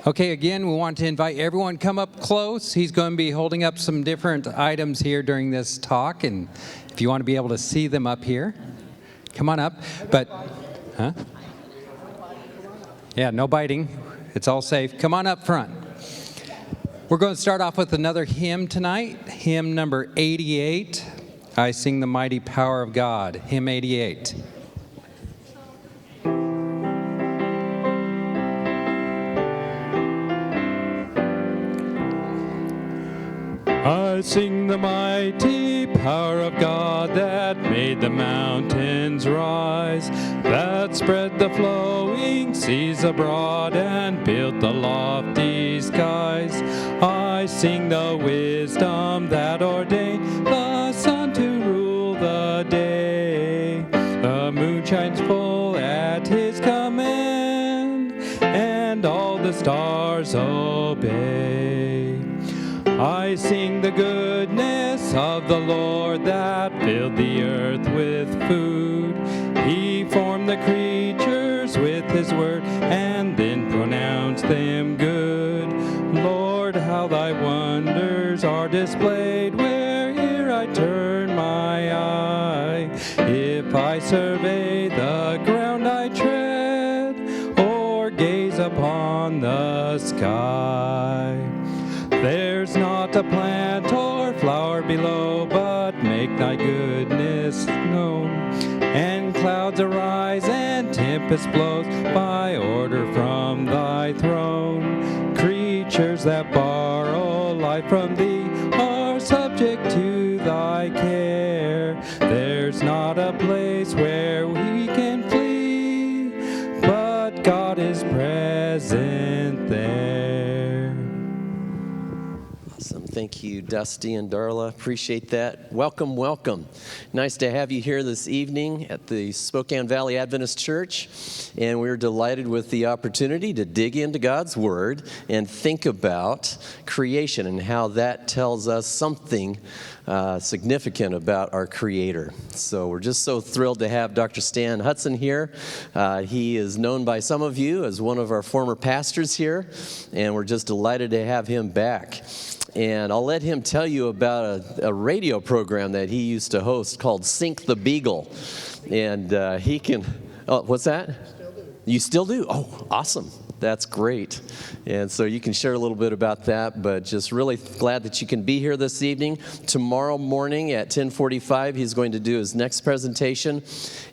Okay, again, we want to invite everyone come up close. He's going to be holding up some different items here during this talk, and if you want to be able to see them up here, come on up. But, yeah, no biting. It's all safe. Come on up front. We're going to start off with another hymn tonight, hymn number 88. I Sing the Mighty Power of God, hymn 88. I sing the mighty power of God that made the mountains rise, that spread the flowing seas abroad and built the lofty skies. I sing the wisdom that ordained the sun to rule the day. The moon shines full at his command, and all the stars obey. I sing the goodness of the Lord that filled the earth with food. He formed the creatures with his word and then pronounced them good. Lord, how thy wonders are displayed where'er I turn my eye. If I survey the ground I tread or gaze upon the sky, there's not a plant or flower below, but make thy goodness known. And clouds arise and tempest blows by order from thy throne. Creatures that borrow life from thee are subject to thy care. There's not a place where we can flee, but God is present there. Thank you, Dusty and Darla. Appreciate that. Welcome, welcome. Nice to have you here this evening at the Spokane Valley Adventist Church. And we're delighted with the opportunity to dig into God's Word and think about creation and how that tells us something significant about our Creator. So we're just so thrilled to have Dr. Stan Hudson here. He is known by some of you as one of our former pastors here, and we're just delighted to have him back. And I'll let him tell you about a radio program that he used to host called Sink the Beagle. And he can, what's that? Still do. You still do? Oh, awesome. That's great. And so you can share a little bit about that, but just really glad that you can be here this evening. Tomorrow morning at 10:45, he's going to do his next presentation.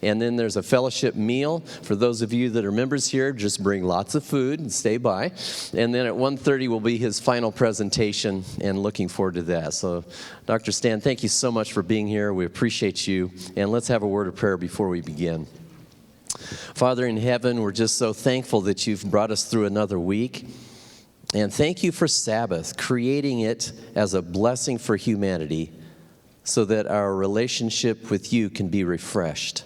And then there's a fellowship meal. For those of you that are members here, just bring lots of food and stay by. And then at 1:30 will be his final presentation, and looking forward to that. So, Dr. Stan, thank you so much for being here. We appreciate you. And let's have a word of prayer before we begin. Father in heaven, we're just so thankful that you've brought us through another week. And thank you for Sabbath, creating it as a blessing for humanity so that our relationship with you can be refreshed.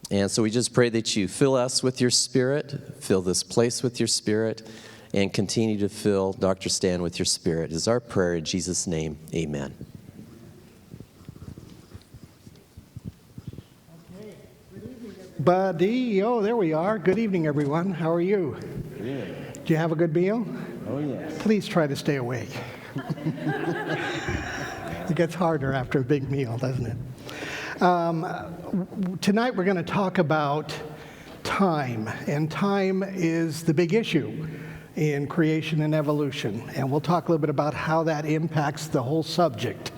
And so we just pray that you fill us with your Spirit, fill this place with your Spirit, and continue to fill Dr. Stan with your Spirit. Is our prayer in Jesus' name, amen. Buddy, oh, there we are. Good evening, everyone. How are you? Good. Did you have a good meal? Oh, yes. Please try to stay awake. It gets harder after a big meal, doesn't it? Tonight we're going to talk about time, and time is the big issue in creation and evolution, and we'll talk a little bit about how that impacts the whole subject.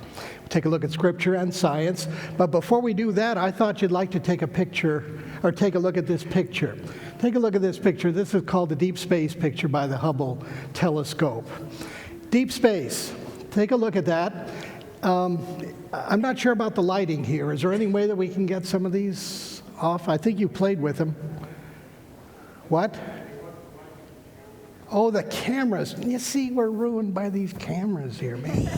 Take a look at Scripture and science. But before we do that, I thought you'd like to take a picture, or take a look at this picture. Take a look at this picture. This is called the Deep Space picture by the Hubble telescope. Deep space. Take a look at that. I'm not sure about the lighting here. Is there any way that we can get some of these off? I think you played with them. What? Oh, the cameras. You see, we're ruined by these cameras here, man.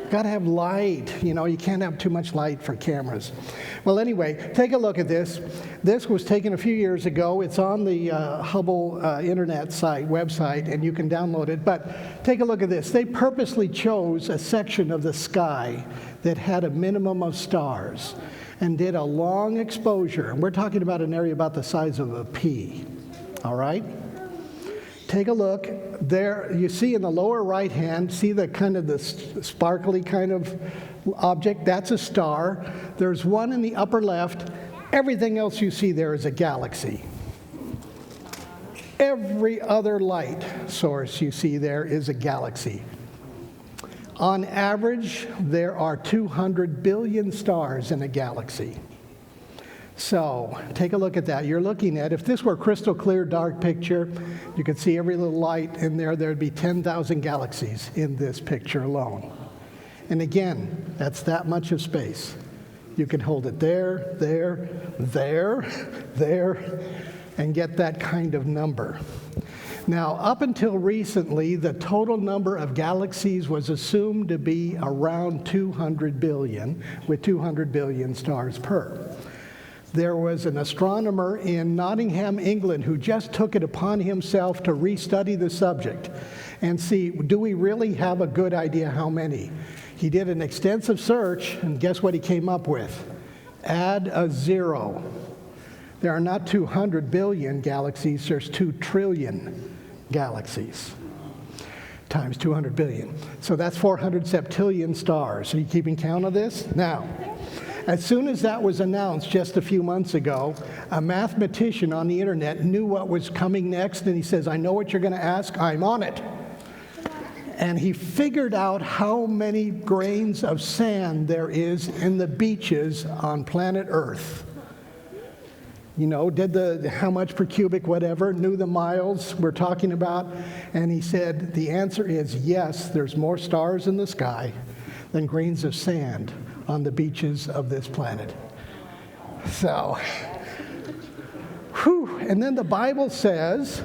Got to have light. You know, you can't have too much light for cameras. Well, anyway, take a look at this. This was taken a few years ago. It's on the Hubble internet website, and you can download it. But take a look at this. They purposely chose a section of the sky that had a minimum of stars. and did a long exposure. And we're talking about an area about the size of a pea, all right? Take a look. There, you see in the lower right hand, see the kind of the sparkly kind of object? That's a star. There's one in the upper left. Everything else you see there is a galaxy. Every other light source you see there is a galaxy. On average, there are 200 billion stars in a galaxy. So take a look at that. You're looking at, if this were a crystal clear, dark picture, you could see every little light in there. There'd be 10,000 galaxies in this picture alone. And again, that's that much of space. You can hold it there, there, there, there, and get that kind of number. Now, up until recently, the total number of galaxies was assumed to be around 200 billion, with 200 billion stars per. There was an astronomer in Nottingham, England, who just took it upon himself to restudy the subject and see, do we really have a good idea how many? He did an extensive search, and guess what he came up with? Add a zero. There are not 200 billion galaxies, there's 2 trillion galaxies times 200 billion. So that's 400 septillion stars. Are you keeping count of this? Now, as soon as that was announced just a few months ago, a mathematician on the internet knew what was coming next, and he says, I know what you're going to ask, I'm on it. And he figured out how many grains of sand there is in the beaches on planet Earth. You know, did how much per cubic whatever, knew the miles we're talking about, and he said the answer is yes, there's more stars in the sky than grains of sand on the beaches of this planet. So, whew. And then the Bible says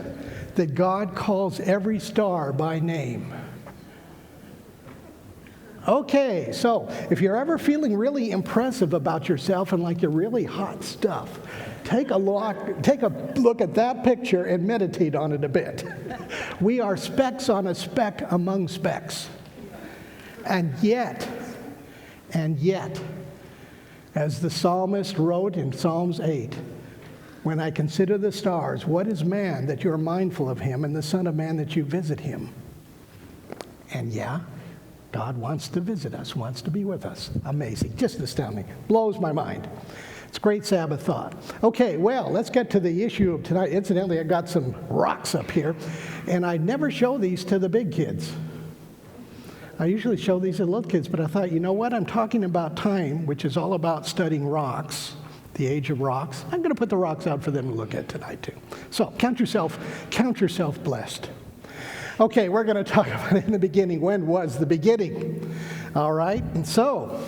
that God calls every star by name. Okay, so if you're ever feeling really impressive about yourself and like you're really hot stuff, take a look at that picture and meditate on it a bit. We are specks on a speck among specks. And yet, as the psalmist wrote in Psalms 8, when I consider the stars, what is man that you are mindful of him, and the son of man that you visit him? And yeah, God wants to visit us, wants to be with us. Amazing, just astounding. Blows my mind. It's a great Sabbath thought. Okay, well, let's get to the issue of tonight. Incidentally, I got some rocks up here, and I never show these to the big kids. I usually show these to little kids, but I thought, you know what? I'm talking about time, which is all about studying rocks, the age of rocks. I'm going to put the rocks out for them to look at tonight, too. So count yourself blessed. Okay, we're going to talk about in the beginning. When was the beginning? All right, and so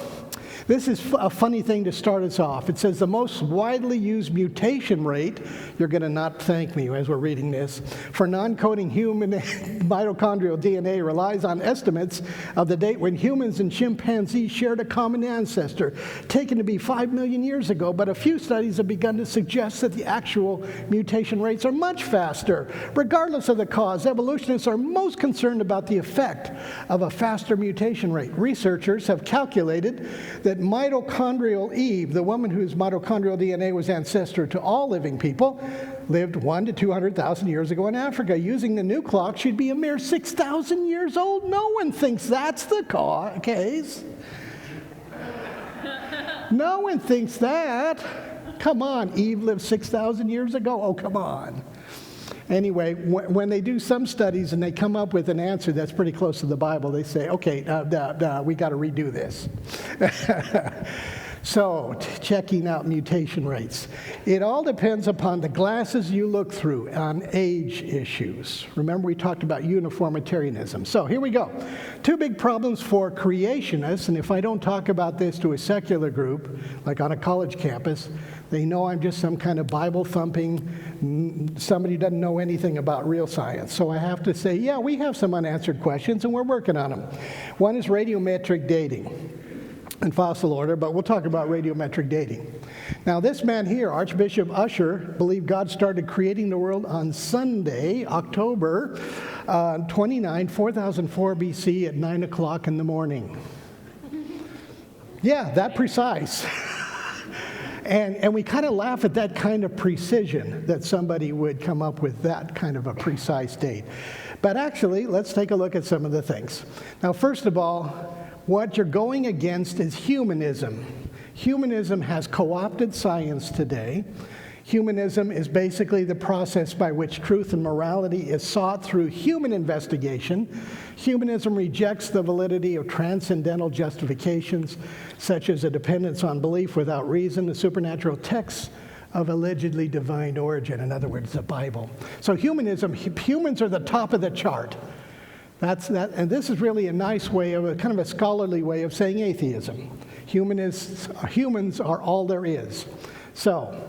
this is a funny thing to start us off. It says the most widely used mutation rate, you're going to not thank me as we're reading this, for non-coding human mitochondrial DNA relies on estimates of the date when humans and chimpanzees shared a common ancestor, taken to be 5 million years ago, but a few studies have begun to suggest that the actual mutation rates are much faster. Regardless of the cause, evolutionists are most concerned about the effect of a faster mutation rate. Researchers have calculated that mitochondrial Eve, the woman whose mitochondrial DNA was ancestor to all living people, lived 100,000 to 200,000 years ago in Africa. Using the new clock, she'd be a mere 6,000 years old. No one thinks that's the case. No one thinks that. Come on, Eve lived 6,000 years ago? Oh, come on. Anyway, when they do some studies and they come up with an answer that's pretty close to the Bible, they say, okay, we got to redo this. So, checking out mutation rates. It all depends upon the glasses you look through on age issues. Remember, we talked about uniformitarianism. So, here we go. 2 big problems for creationists, and if I don't talk about this to a secular group, like on a college campus, they know I'm just some kind of Bible-thumping, somebody who doesn't know anything about real science. So I have to say, yeah, we have some unanswered questions, and we're working on them. One is radiometric dating in fossil order, but we'll talk about radiometric dating. Now, this man here, Archbishop Usher, believed God started creating the world on Sunday, October 29, 4004 BC at 9 o'clock in the morning. Yeah, that precise. And we kind of laugh at that kind of precision, that somebody would come up with that kind of a precise date. But actually, let's take a look at some of the things. Now, first of all, what you're going against is humanism. Humanism has co-opted science today. Humanism is basically the process by which truth and morality is sought through human investigation. Humanism rejects the validity of transcendental justifications, such as a dependence on belief without reason, the supernatural texts of allegedly divine origin, in other words, the Bible. So humans are the top of the chart. That's that, and this is really a nice way of, kind of a scholarly way of saying atheism. Humans are all there is. So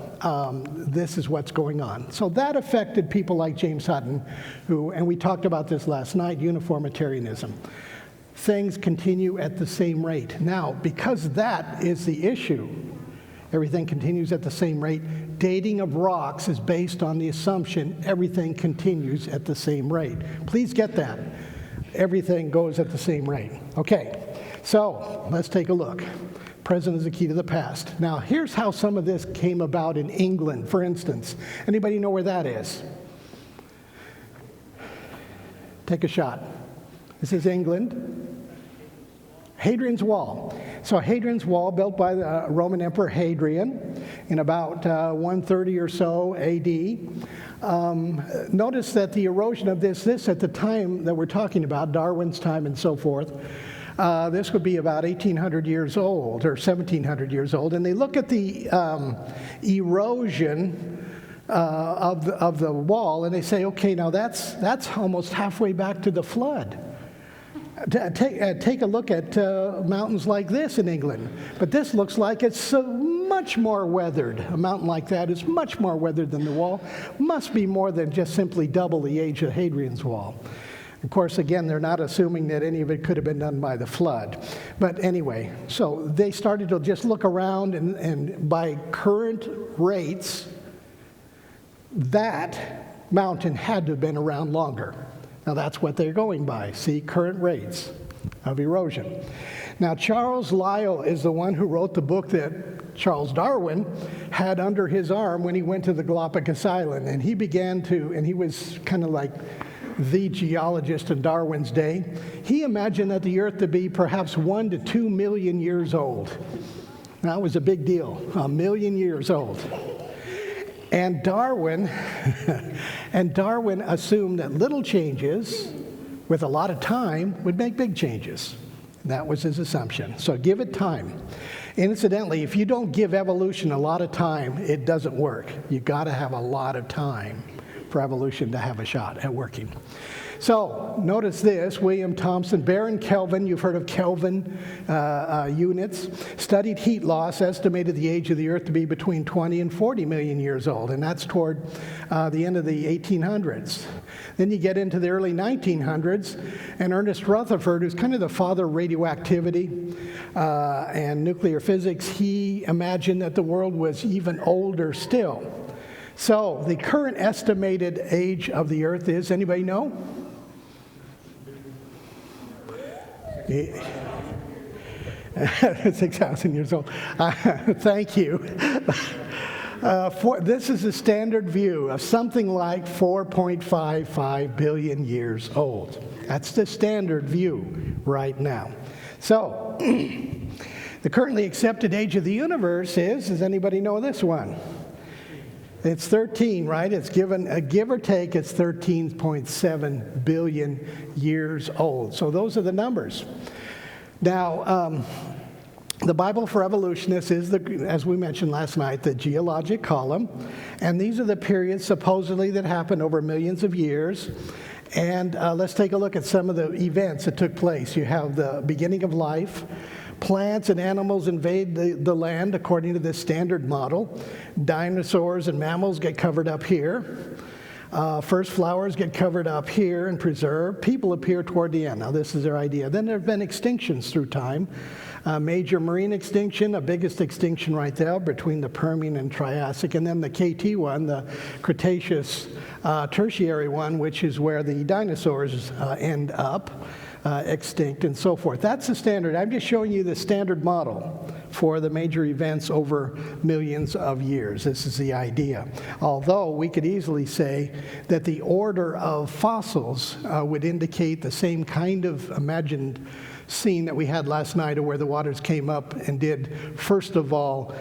this is what's going on. So that affected people like James Hutton, and we talked about this last night, uniformitarianism. Things continue at the same rate. Now, because that is the issue, everything continues at the same rate. Dating of rocks is based on the assumption everything continues at the same rate. Please get that. Everything goes at the same rate. Okay, so let's take a look. Present is the key to the past. Now, here's how some of this came about in England, for instance. Anybody know where that is? Take a shot. This is England. Hadrian's Wall. So Hadrian's Wall, built by the Roman Emperor Hadrian in about 130 or so AD. Notice that the erosion of this at the time that we're talking about, Darwin's time and so forth, this would be about 1,800 years old or 1,700 years old. And they look at the erosion of the wall and they say, okay, now that's almost halfway back to the flood. Take a look at mountains like this in England. But this looks like it's much more weathered. A mountain like that is much more weathered than the wall. Must be more than just simply double the age of Hadrian's Wall. Of course, again, they're not assuming that any of it could have been done by the flood. But anyway, so they started to just look around, and by current rates, that mountain had to have been around longer. Now, that's what they're going by. See, current rates of erosion. Now, Charles Lyell is the one who wrote the book that Charles Darwin had under his arm when he went to the Galapagos Island. And he was kind of like the geologist in Darwin's day. He imagined that the Earth to be perhaps 1 to 2 million years old. That was a big deal, 1 million years old. And Darwin assumed that little changes with a lot of time would make big changes. That was his assumption. So give it time. Incidentally, if you don't give evolution a lot of time, it doesn't work. You've got to have a lot of time for evolution to have a shot at working. So notice this, William Thomson, Baron Kelvin, you've heard of Kelvin units, studied heat loss, estimated the age of the Earth to be between 20 and 40 million years old, and that's toward the end of the 1800s. Then you get into the early 1900s, and Ernest Rutherford, who's kind of the father of radioactivity and nuclear physics, he imagined that the world was even older still. So the current estimated age of the Earth is, anybody know? 6,000 years old. Thank you. This is a standard view of something like 4.55 billion years old. That's the standard view right now. So, the currently accepted age of the universe is, does anybody know this one? It's 13, right? It's given, give or take, it's 13.7 billion years old. So those are the numbers. Now, the Bible for evolutionists is, as we mentioned last night, the geologic column. And these are the periods supposedly that happened over millions of years. And let's take a look at some of the events that took place. You have the beginning of life. Plants and animals invade the land according to this standard model. Dinosaurs and mammals get covered up here. First flowers get covered up here and preserved. People appear toward the end. Now, this is their idea. Then there have been extinctions through time. Major marine extinction, the biggest extinction right there between the Permian and Triassic, and then the KT one, the Cretaceous Tertiary one, which is where the dinosaurs end up. Extinct and so forth. That's the standard. I'm just showing you the standard model for the major events over millions of years. This is the idea. Although we could easily say that the order of fossils would indicate the same kind of imagined scene that we had last night, of where the waters came up and did, first of all,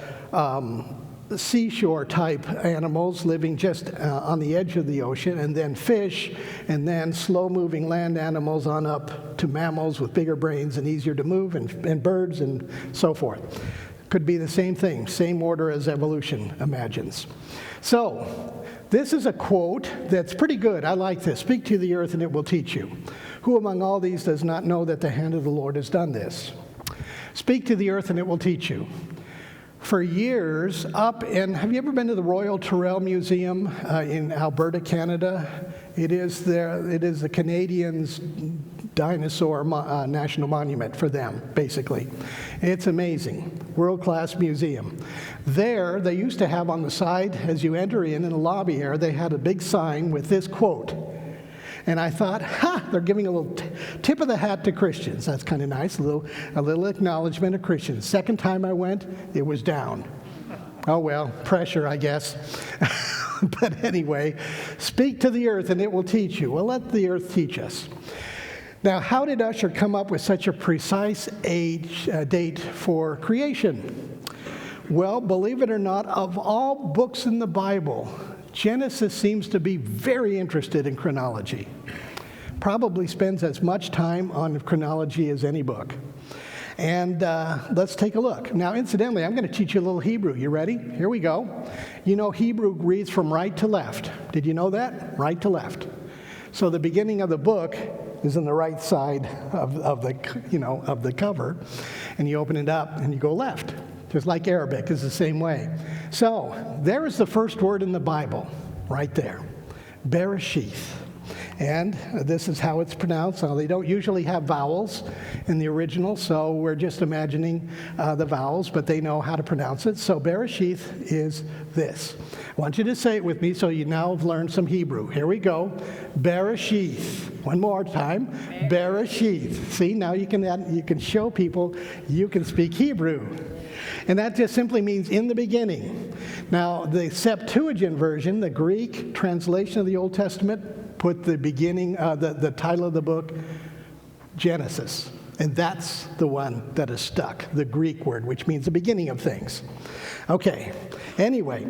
seashore type animals living just on the edge of the ocean, and then fish, and then slow moving land animals on up to mammals with bigger brains and easier to move, and birds and so forth. Could be the same thing, same order as evolution imagines. So this is a quote that's pretty good. I like this. Speak to the earth and it will teach you. Who among all these does not know that the hand of the Lord has done this? Speak to the earth and it will teach you. For years, have you ever been to the Royal Tyrrell Museum in Alberta, Canada? It is the Canadians' dinosaur national monument for them, basically. It's amazing. World-class museum. There, they used to have on the side, as you enter in the lobby here, they had a big sign with this quote. And I thought, they're giving a little tip of the hat to Christians. That's kind of nice, a little acknowledgement of Christians. Second time I went, it was down. Oh well, pressure, I guess. But anyway, speak to the earth and it will teach you. Well, let the earth teach us. Now, how did Usher come up with such a precise date for creation? Well, believe it or not, of all books in the Bible, Genesis seems to be very interested in chronology. Probably spends as much time on chronology as any book. And let's take a look. Now, incidentally, I'm going to teach you a little Hebrew. You ready? Here we go. You know, Hebrew reads from right to left. Did you know that? Right to left. So the beginning of the book is on the right side of the cover, and you open it up and you go left. Just like Arabic is the same way. So there is the first word in the Bible, right there, Bereshith. And this is how it's pronounced. Now, they don't usually have vowels in the original, so we're just imagining the vowels, but they know how to pronounce it. So Bereshith is this. I want you to say it with me so you now have learned some Hebrew. Here we go. Bereshith. One more time. Bereshith. See, now you can show people you can speak Hebrew. And that just simply means in the beginning. Now, the Septuagint version, the Greek translation of the Old Testament, put the beginning, the title of the book, Genesis. And that's the one that is stuck, the Greek word, which means the beginning of things. Okay, anyway,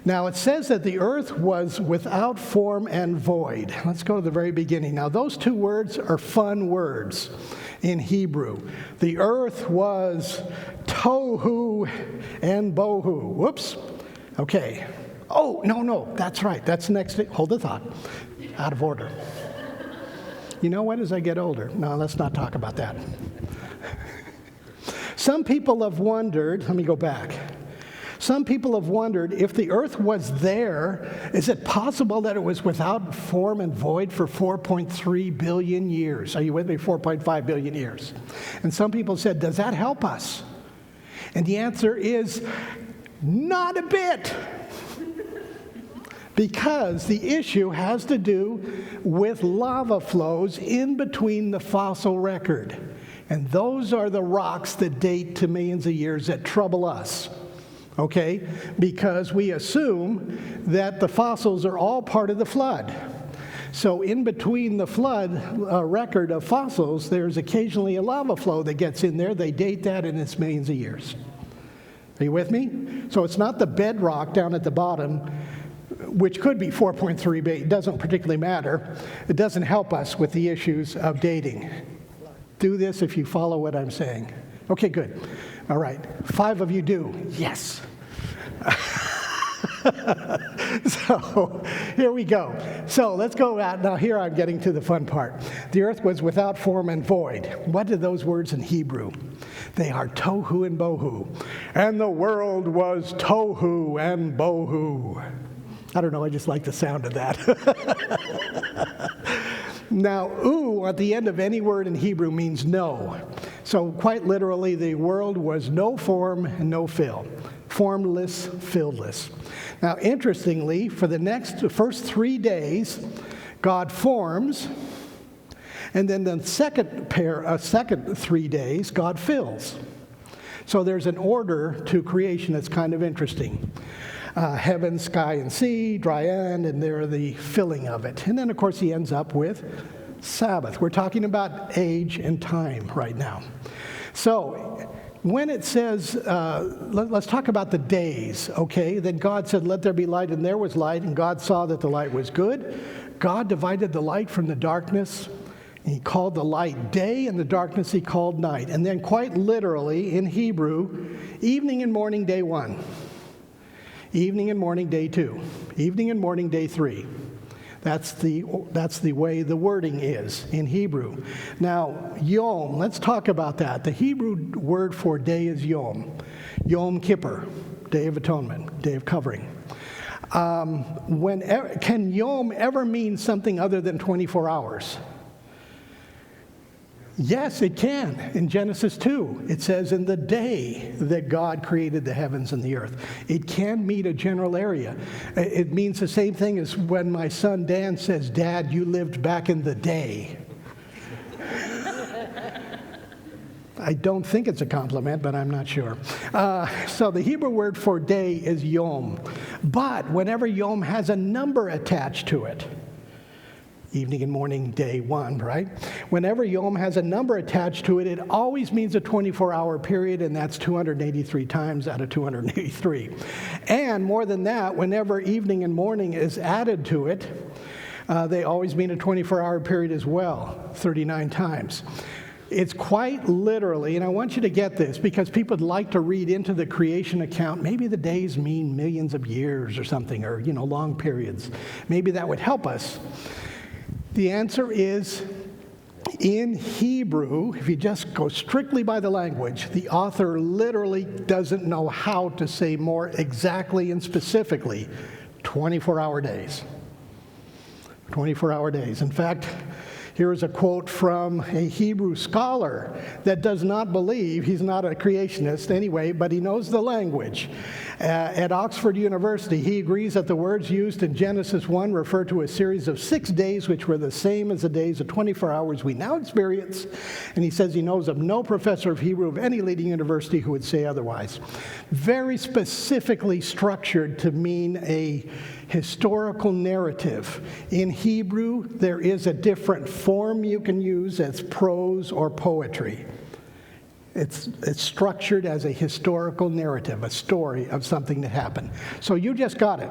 now it says that the earth was without form and void. Let's go to the very beginning. Now, those two words are fun words in Hebrew. The earth was tohu and bohu. Whoops. Okay. Oh, no, that's right. That's next. Hold the thought. Out of order. You know what, as I get older? No, let's not talk about that. Some people have wondered, let me go back. Some people have wondered if the earth was there, is it possible that it was without form and void for 4.3 billion years? Are you with me? 4.5 billion years. And some people said, does that help us? And the answer is, not a bit. Because the issue has to do with lava flows in between the fossil record. And those are the rocks that date to millions of years that trouble us. Okay? Because we assume that the fossils are all part of the flood. So in between the flood record of fossils, there's occasionally a lava flow that gets in there. They date that, and it's millions of years. Are you with me? So it's not the bedrock down at the bottom, which could be 4.3 billion. It doesn't particularly matter. It doesn't help us with the issues of dating. Do this if you follow what I'm saying. Okay, good. All right. 5 of you do. Yes. So here we go. So let's go out. Now here I'm getting to the fun part. The earth was without form and void. What are those words in Hebrew? They are tohu and bohu. And the world was tohu and bohu. I don't know, I just like the sound of that. Now, u at the end of any word in Hebrew means no. So quite literally, the world was no form and no fill. Formless, fillless. Now, interestingly, for the first 3 days, God forms, and then the second 3 days, God fills. So there's an order to creation that's kind of interesting. Heaven, sky, and sea, dry land, and they're the filling of it. And then, of course, he ends up with Sabbath. We're talking about age and time right now. So when it says, let's talk about the days, okay? Then God said, let there be light, and there was light, and God saw that the light was good. God divided the light from the darkness. He called the light day, and the darkness he called night. And then quite literally, in Hebrew, evening and morning, day 1. Evening and morning, day 2. Evening and morning, day 3. That's the way the wording is in Hebrew. Now, Yom, let's talk about that. The Hebrew word for day is Yom. Yom Kippur, Day of Atonement, Day of Covering. Can Yom ever mean something other than 24 hours? Yes, it can. In Genesis 2, it says, in the day that God created the heavens and the earth. It can mean a general area. It means the same thing as when my son Dan says, Dad, you lived back in the day. I don't think it's a compliment, but I'm not sure. So the Hebrew word for day is yom. But whenever yom has a number attached to it, evening and morning, day 1, right? Whenever yom has a number attached to it, it always means a 24-hour period, and that's 283 times out of 283. And more than that, whenever evening and morning is added to it, they always mean a 24-hour period as well, 39 times. It's quite literally, and I want you to get this, because people would like to read into the creation account, maybe the days mean millions of years or something, or, long periods. Maybe that would help us. The answer is, in Hebrew, if you just go strictly by the language, the author literally doesn't know how to say more exactly and specifically 24-hour days. 24-hour days. In fact, here is a quote from a Hebrew scholar that does not believe, he's not a creationist anyway, but he knows the language. At Oxford University, he agrees that the words used in Genesis 1 refer to a series of 6 days which were the same as the days of 24 hours we now experience. And he says he knows of no professor of Hebrew of any leading university who would say otherwise. Very specifically structured to mean a historical narrative. In Hebrew, there is a different form you can use as prose or poetry. It's structured as a historical narrative, a story of something that happened. So you just got it.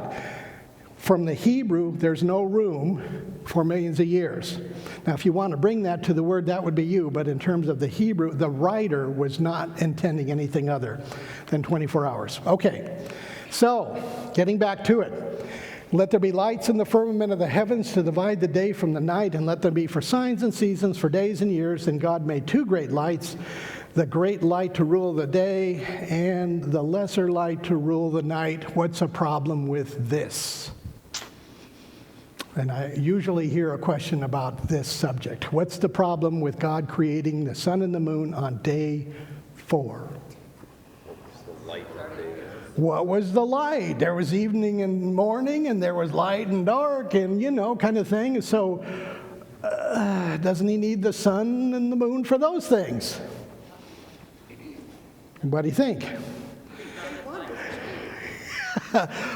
From the Hebrew, there's no room for millions of years. Now, if you want to bring that to the word, that would be you. But in terms of the Hebrew, the writer was not intending anything other than 24 hours. Okay, so getting back to it. Let there be lights in the firmament of the heavens to divide the day from the night, and let them be for signs and seasons, for days and years. And God made 2 great lights, the great light to rule the day and the lesser light to rule the night. What's a problem with this? And I usually hear a question about this subject. What's the problem with God creating the sun and the moon on day 4? What was the light? There was evening and morning, and there was light and dark, and, kind of thing. So doesn't he need the sun and the moon for those things? What do you think?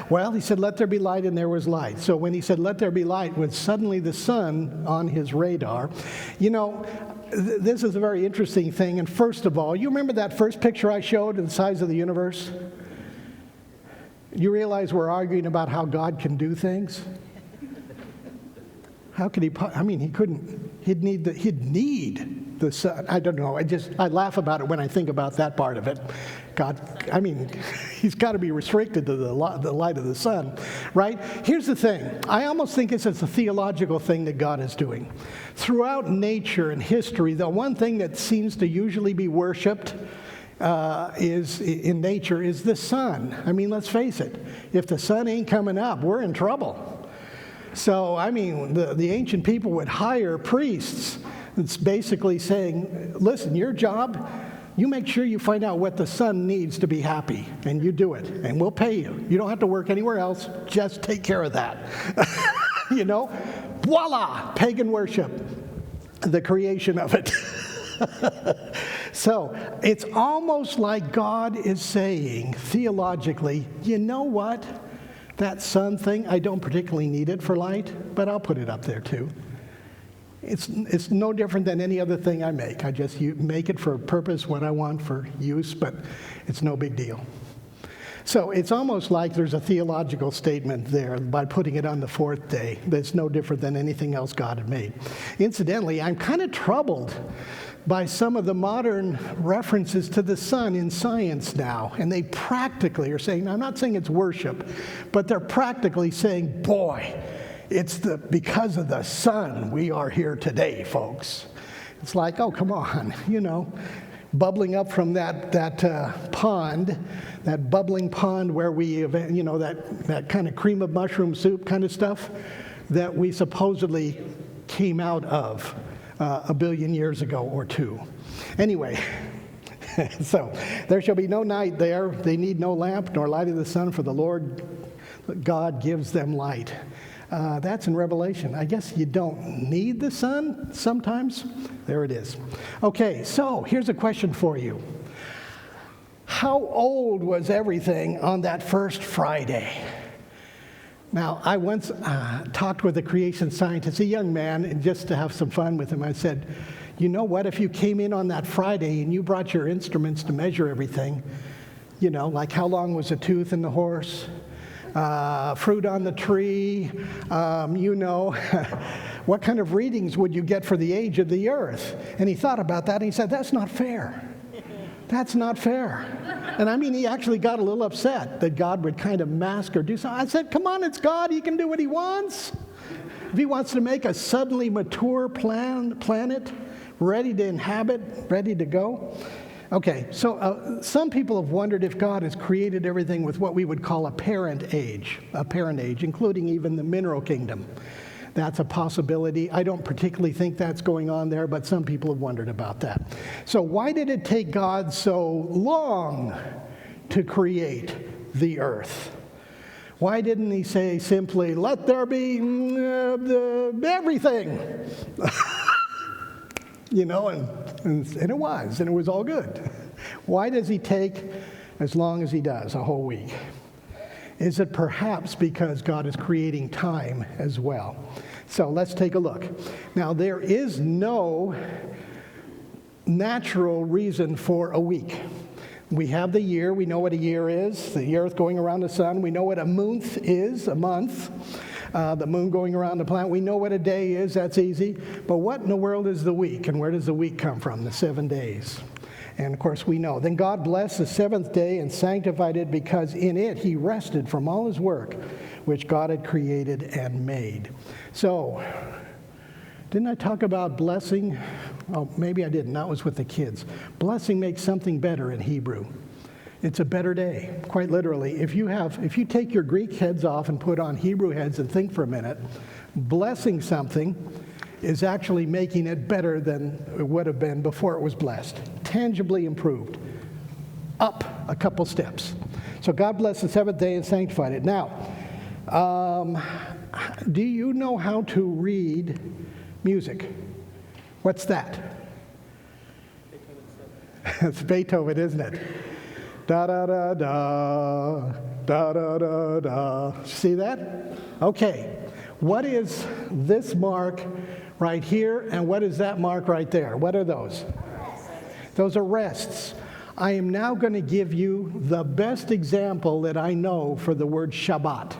Well, he said, let there be light, and there was light. So when he said, let there be light, was suddenly the sun on his radar. This is a very interesting thing. And first of all, you remember that first picture I showed of the size of the universe? You realize we're arguing about how God can do things? How could he? He couldn't. He'd need the sun. I don't know. I laugh about it when I think about that part of it. God, he's got to be restricted to the light of the sun, right? Here's the thing. I almost think it's a theological thing that God is doing. Throughout nature and history, the one thing that seems to usually be worshipped in nature is the sun. Let's face it. If the sun ain't coming up, we're in trouble. So, the ancient people would hire priests. It's basically saying, listen, your job, you make sure you find out what the sun needs to be happy, and you do it, and we'll pay you. You don't have to work anywhere else. Just take care of that. Voila, pagan worship, the creation of it. So it's almost like God is saying, theologically, you know what? That sun thing, I don't particularly need it for light, but I'll put it up there too. It's no different than any other thing I make. I just make it for a purpose, what I want for use, but it's no big deal. So it's almost like there's a theological statement there by putting it on the fourth day that's no different than anything else God had made. Incidentally, I'm kind of troubled by some of the modern references to the sun in science now, and they practically are saying, I'm not saying it's worship, but they're practically saying, boy, it's because of the sun we are here today, folks. It's like, oh, come on, bubbling up from that pond, that bubbling pond where we, that kind of cream of mushroom soup kind of stuff that we supposedly came out of a billion years ago or two. Anyway, so there shall be no night there. They need no lamp nor light of the sun, for the Lord God gives them light. That's in Revelation. I guess you don't need the sun sometimes. There it is. Okay, so here's a question for you. How old was everything on that first Friday? Now, I once talked with a creation scientist, a young man, and just to have some fun with him, I said, you know what, if you came in on that Friday and you brought your instruments to measure everything, like how long was a tooth in the horse? Fruit on the tree, what kind of readings would you get for the age of the earth? And he thought about that and he said, that's not fair. That's not fair. And I mean, he actually got a little upset that God would kind of mask or do something. I said, come on, it's God. He can do what he wants. If he wants to make a suddenly mature planet, ready to inhabit, ready to go. Okay, so some people have wondered if God has created everything with what we would call a parent age, including even the mineral kingdom. That's a possibility. I don't particularly think that's going on there, but some people have wondered about that. So why did it take God so long to create the earth? Why didn't he say simply, let there be everything? And it was all good. Why does he take as long as he does, a whole week? Is it perhaps because God is creating time as well? So let's take a look. Now, there is no natural reason for a week. We have the year. We know what a year is, the earth going around the sun. We know what a month is, a month. The moon going around the planet. We know what a day is. That's easy. But what in the world is the week? And where does the week come from? The 7 days. And, of course, we know. Then God blessed the seventh day and sanctified it because in it he rested from all his work, which God had created and made. So, didn't I talk about blessing? Oh, maybe I didn't. That was with the kids. Blessing makes something better in Hebrew. It's a better day, quite literally. If you take your Greek heads off and put on Hebrew heads and think for a minute, blessing something is actually making it better than it would have been before it was blessed. Tangibly improved. Up a couple steps. So God blessed the seventh day and sanctified it. Now, do you know how to read music? What's that? It's Beethoven, isn't it? Da da da da, da da da da. See that? Okay. What is this mark right here, and what is that mark right there? What are those? Those are rests. I am now going to give you the best example that I know for the word Shabbat,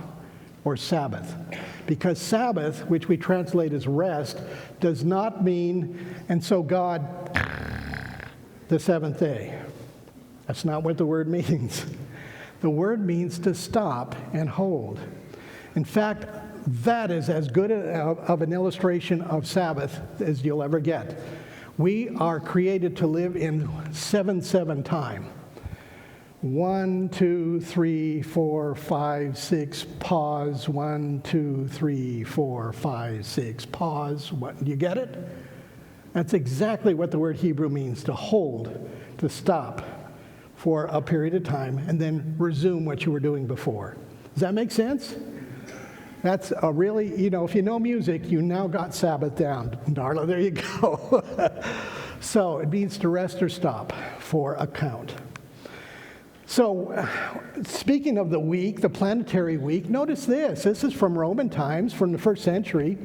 or Sabbath. Because Sabbath, which we translate as rest, does not mean, and so God, the seventh day. That's not what the word means. The word means to stop and hold. In fact, that is as good of an illustration of Sabbath as you'll ever get. We are created to live in 7/7 time. 1, 2, 3, 4, 5, 6, pause. 1, 2, 3, 4, 5, 6, pause. What, you get it? That's exactly what the word Hebrew means, to hold, to stop for a period of time, and then resume what you were doing before. Does that make sense? That's a really, if you know music, you now got Sabbath down. Darla, there you go. So it means to rest or stop for a count. So speaking of the week, the planetary week, notice this. This is from Roman times, from the first century.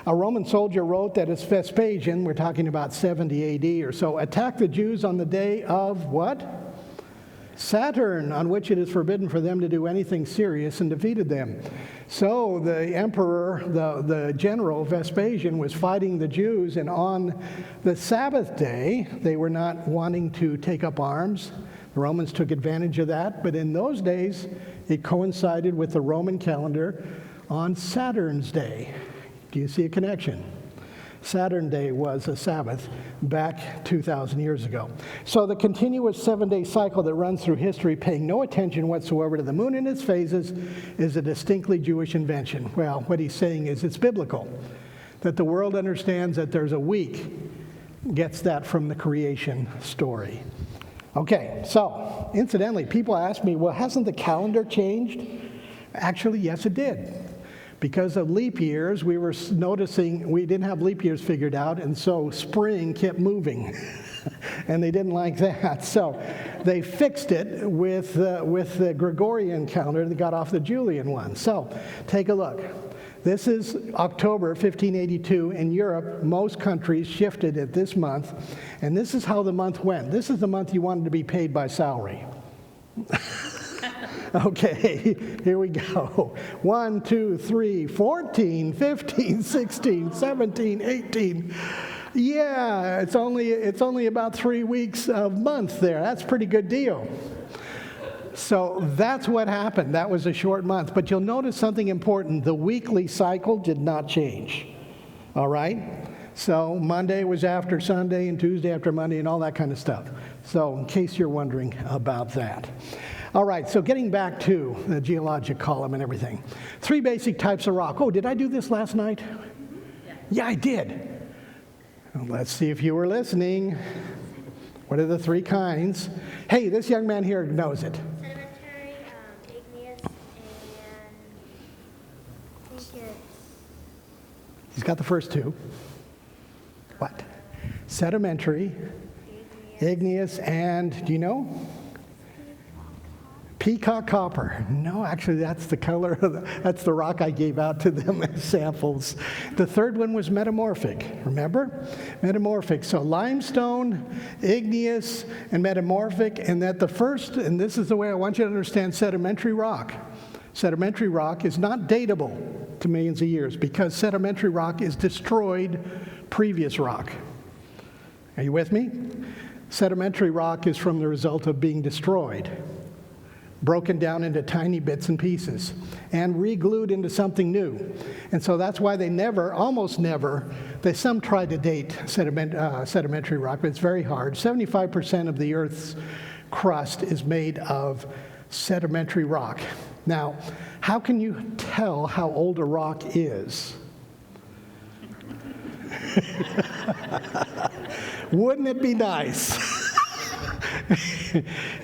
A Roman soldier wrote that as Vespasian, we're talking about 70 AD or so, attacked the Jews on the day of what? Saturn, on which it is forbidden for them to do anything serious, and defeated them. So the emperor, the general Vespasian, was fighting the Jews, and on the Sabbath day, they were not wanting to take up arms. The Romans took advantage of that, but in those days, it coincided with the Roman calendar on Saturn's day. Do you see a connection? Saturn Day was a Sabbath back 2,000 years ago. So the continuous 7-day cycle that runs through history, paying no attention whatsoever to the moon and its phases, is a distinctly Jewish invention. Well, what he's saying is it's biblical, that the world understands that there's a week, gets that from the creation story. Okay, so incidentally, people ask me, well, hasn't the calendar changed? Actually, yes, it did. Because of leap years, we were noticing we didn't have leap years figured out, and so spring kept moving. And they didn't like that. So they fixed it with the Gregorian calendar that got off the Julian one. So take a look. This is October 1582. In Europe, most countries shifted it this month. And this is how the month went. This is the month you wanted to be paid by salary. Okay, here we go. 1, 2, 3, 14, 15, 16, 17, 18. Yeah, it's only about 3 weeks a month there. That's a pretty good deal. So that's what happened. That was a short month. But you'll notice something important. The weekly cycle did not change. All right? So Monday was after Sunday and Tuesday after Monday and all that kind of stuff. So in case you're wondering about that. All right, so getting back to the geologic column and everything. 3 basic types of rock. Oh, did I do this last night? Yeah, I did. Well, let's see if you were listening. What are the 3 kinds? Hey, this young man here knows it. Sedimentary, igneous, and I think it's... He's got the first 2. What? Sedimentary, igneous, and do you know? Peacock copper. No, actually, that's the color that's the rock I gave out to them as samples. The third one was metamorphic. Remember? Metamorphic. So limestone, igneous, and metamorphic. And that the first, and this is the way I want you to understand sedimentary rock. Sedimentary rock is not datable to millions of years because sedimentary rock is destroyed previous rock. Are you with me? Sedimentary rock is from the result of being destroyed, broken down into tiny bits and pieces, and re-glued into something new. And so that's why they never, almost never, some try to date sedimentary rock, but it's very hard. 75% of the Earth's crust is made of sedimentary rock. Now, how can you tell how old a rock is? Wouldn't it be nice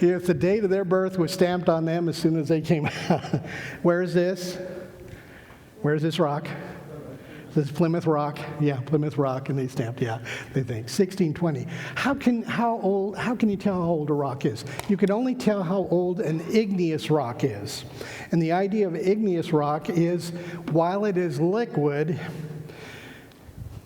if the date of their birth was stamped on them as soon as they came out? Where is this? Where's this rock? This is Plymouth Rock. Yeah, Plymouth Rock, and they stamped, yeah, they think. 1620. How can you tell how old a rock is? You can only tell how old an igneous rock is. And the idea of igneous rock is while it is liquid,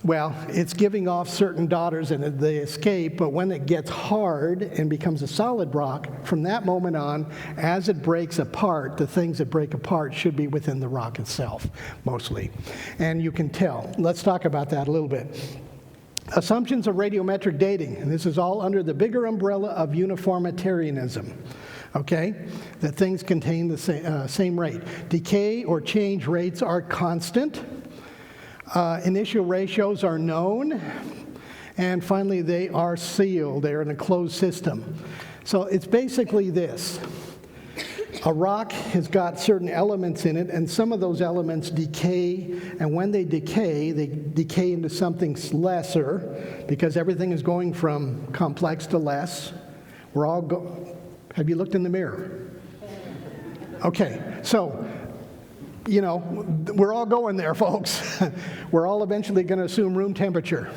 well, it's giving off certain daughters and they escape, but when it gets hard and becomes a solid rock, from that moment on, as it breaks apart, the things that break apart should be within the rock itself, mostly. And you can tell. Let's talk about that a little bit. Assumptions of radiometric dating, and this is all under the bigger umbrella of uniformitarianism. Okay? That things contain the same rate. Decay or change rates are constant. Initial ratios are known, and finally they are sealed. They're in a closed system. So it's basically this. A rock has got certain elements in it, and some of those elements decay, and when they decay into something lesser, because everything is going from complex to less. Have you looked in the mirror? Okay, so we're all going there, folks. We're all eventually going to assume room temperature.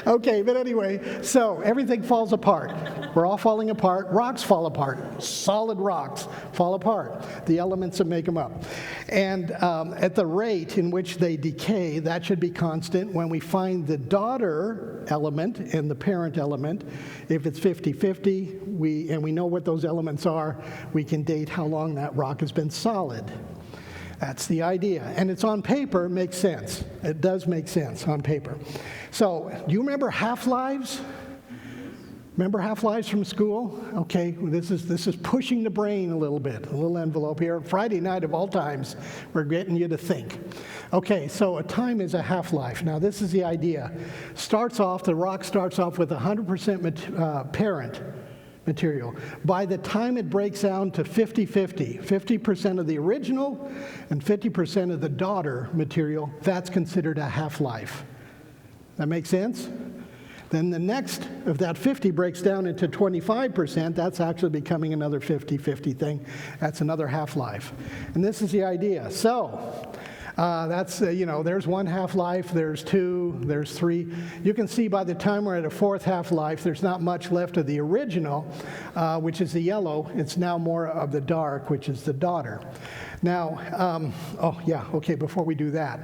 Okay, but anyway, so everything falls apart. We're all falling apart. Rocks fall apart. Solid rocks fall apart. The elements that make them up. And at the rate in which they decay, that should be constant. When we find the daughter element and the parent element, if it's 50-50, and we know what those elements are, we can date how long that rock has been solid. That's the idea. And it's on paper, makes sense. It does make sense on paper. So, do you remember half-lives? Remember half-lives from school? Okay, this is pushing the brain a little bit, a little envelope here. Friday night of all times, we're getting you to think. Okay, so a time is a half-life. Now, this is the idea. The rock starts off with 100% parent material. By the time it breaks down to 50-50, 50% of the original and 50% of the daughter material, that's considered a half-life. That make sense? Then the next of that 50 breaks down into 25%. That's actually becoming another 50-50 thing. That's another half-life. And this is the idea. So, there's one half-life, there's two, there's three. You can see by the time we're at a fourth half-life, there's not much left of the original, which is the yellow. It's now more of the dark, which is the daughter. Now, before we do that,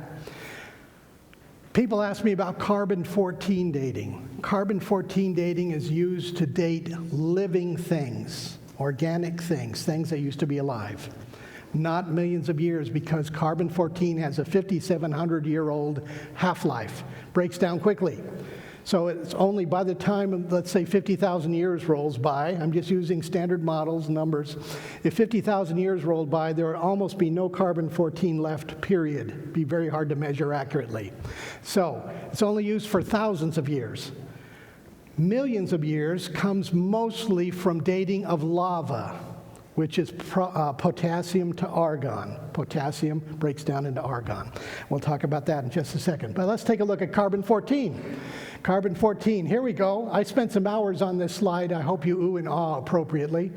people ask me about carbon-14 dating. Carbon-14 dating is used to date living things, organic things that used to be alive. Not millions of years, because carbon-14 has a 5,700-year-old half-life. Breaks down quickly. So it's only by the time, let's say 50,000 years rolls by, I'm just using standard models, numbers. If 50,000 years rolled by, there would almost be no carbon-14 left, period. It'd be very hard to measure accurately. So it's only used for thousands of years. Millions of years comes mostly from dating of lava, which is potassium to argon. Potassium breaks down into argon. We'll talk about that in just a second. But let's take a look at carbon-14. Carbon-14, here we go. I spent some hours on this slide. I hope you ooh and ah appropriately.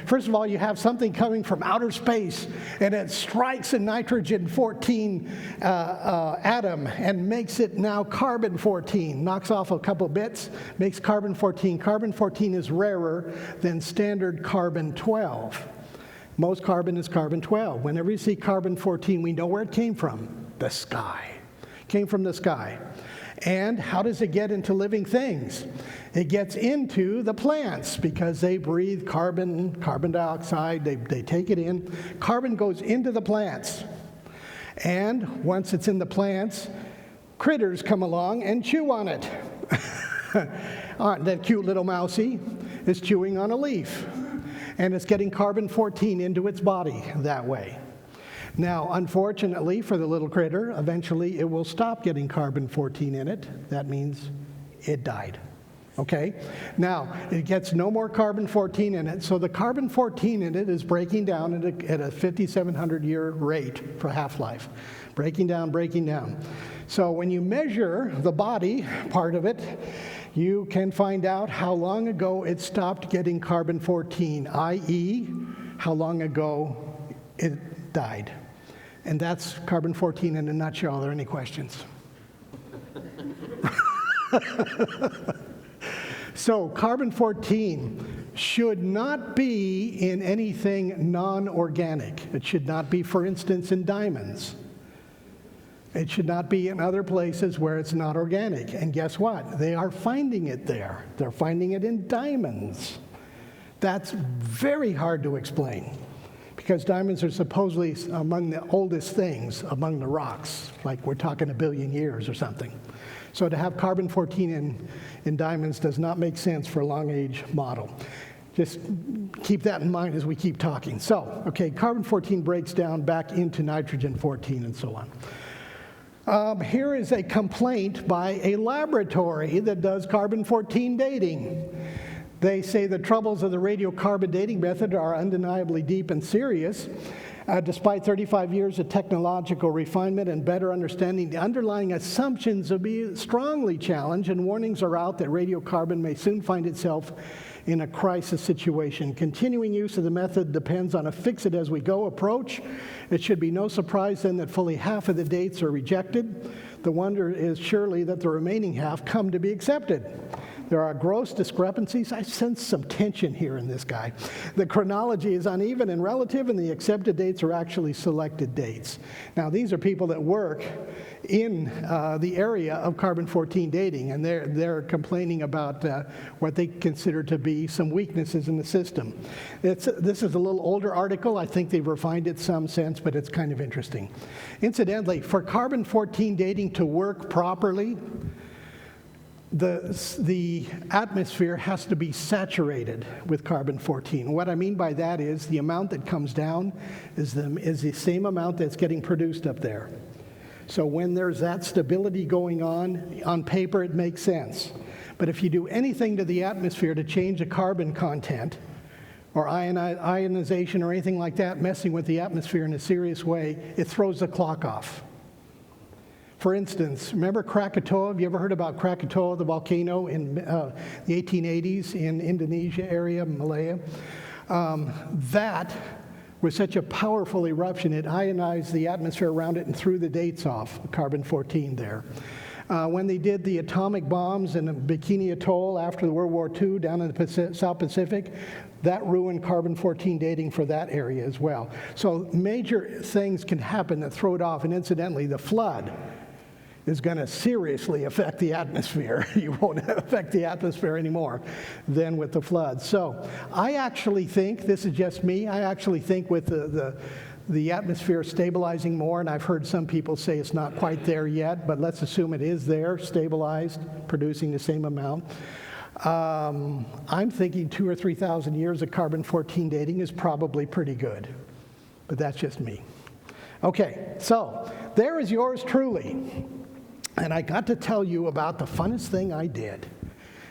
First of all, you have something coming from outer space, and it strikes a nitrogen-14 atom and makes it now carbon-14. Knocks off a couple bits, makes carbon-14. Carbon-14 is rarer than standard carbon-12. Most carbon is carbon-12. Whenever you see carbon-14, we know where it came from. The sky. Came from the sky. And how does it get into living things? It gets into the plants because they breathe carbon dioxide, they take it in. Carbon goes into the plants. And once it's in the plants, critters come along and chew on it. That cute little mousie is chewing on a leaf. And it's getting carbon-14 into its body that way. Now, unfortunately for the little critter, eventually it will stop getting carbon-14 in it. That means it died. Okay? Now, it gets no more carbon-14 in it, so the carbon-14 in it is breaking down at a 5,700-year rate for half-life. Breaking down. So when you measure the body part of it, you can find out how long ago it stopped getting carbon-14, i.e., how long ago it died. And that's carbon-14 in a nutshell. Are there any questions? So carbon-14 should not be in anything non-organic. It should not be, for instance, in diamonds. It should not be in other places where it's not organic. And guess what? They are finding it there. They're finding it in diamonds. That's very hard to explain, because diamonds are supposedly among the oldest things among the rocks, like we're talking 1 billion years or something. So to have carbon-14 in diamonds does not make sense for a long-age model. Just keep that in mind as we keep talking. So, okay, carbon-14 breaks down back into nitrogen-14 and so on. Here is a complaint by a laboratory that does carbon-14 dating. They say the troubles of the radiocarbon dating method are undeniably deep and serious. Despite 35 years of technological refinement and better understanding, the underlying assumptions will be strongly challenged, and warnings are out that radiocarbon may soon find itself in a crisis situation. Continuing use of the method depends on a fix-it-as-we-go approach. It should be no surprise then that fully half of the dates are rejected. The wonder is surely that the remaining half come to be accepted. There are gross discrepancies. I sense some tension here in this guy. The chronology is uneven and relative, and the accepted dates are actually selected dates. Now, these are people that work in the area of carbon-14 dating, and they're complaining about what they consider to be some weaknesses in the system. This is a little older article. I think they've refined it some sense, but it's kind of interesting. Incidentally, for carbon-14 dating to work properly, the atmosphere has to be saturated with carbon-14. What I mean by that is the amount that comes down is the same amount that's getting produced up there. So when there's that stability going on paper it makes sense. But if you do anything to the atmosphere to change the carbon content, or ionization or anything like that, messing with the atmosphere in a serious way, it throws the clock off. For instance, remember Krakatoa? Have you ever heard about Krakatoa, the volcano in the 1880s in Indonesia area, Malaya? That was such a powerful eruption, it ionized the atmosphere around it and threw the dates off, carbon-14 there. When they did the atomic bombs in Bikini Atoll after World War II down in the South Pacific, that ruined carbon-14 dating for that area as well. So major things can happen that throw it off, and incidentally, the flood is going to seriously affect the atmosphere. You won't affect the atmosphere anymore than with the flood. So I actually think, this is just me, I actually think with the atmosphere stabilizing more, and I've heard some people say it's not quite there yet, but let's assume it is there, stabilized, producing the same amount. I'm thinking 2,000 or 3,000 years of carbon-14 dating is probably pretty good, but that's just me. Okay, so there is yours truly. And I got to tell you about the funnest thing I did.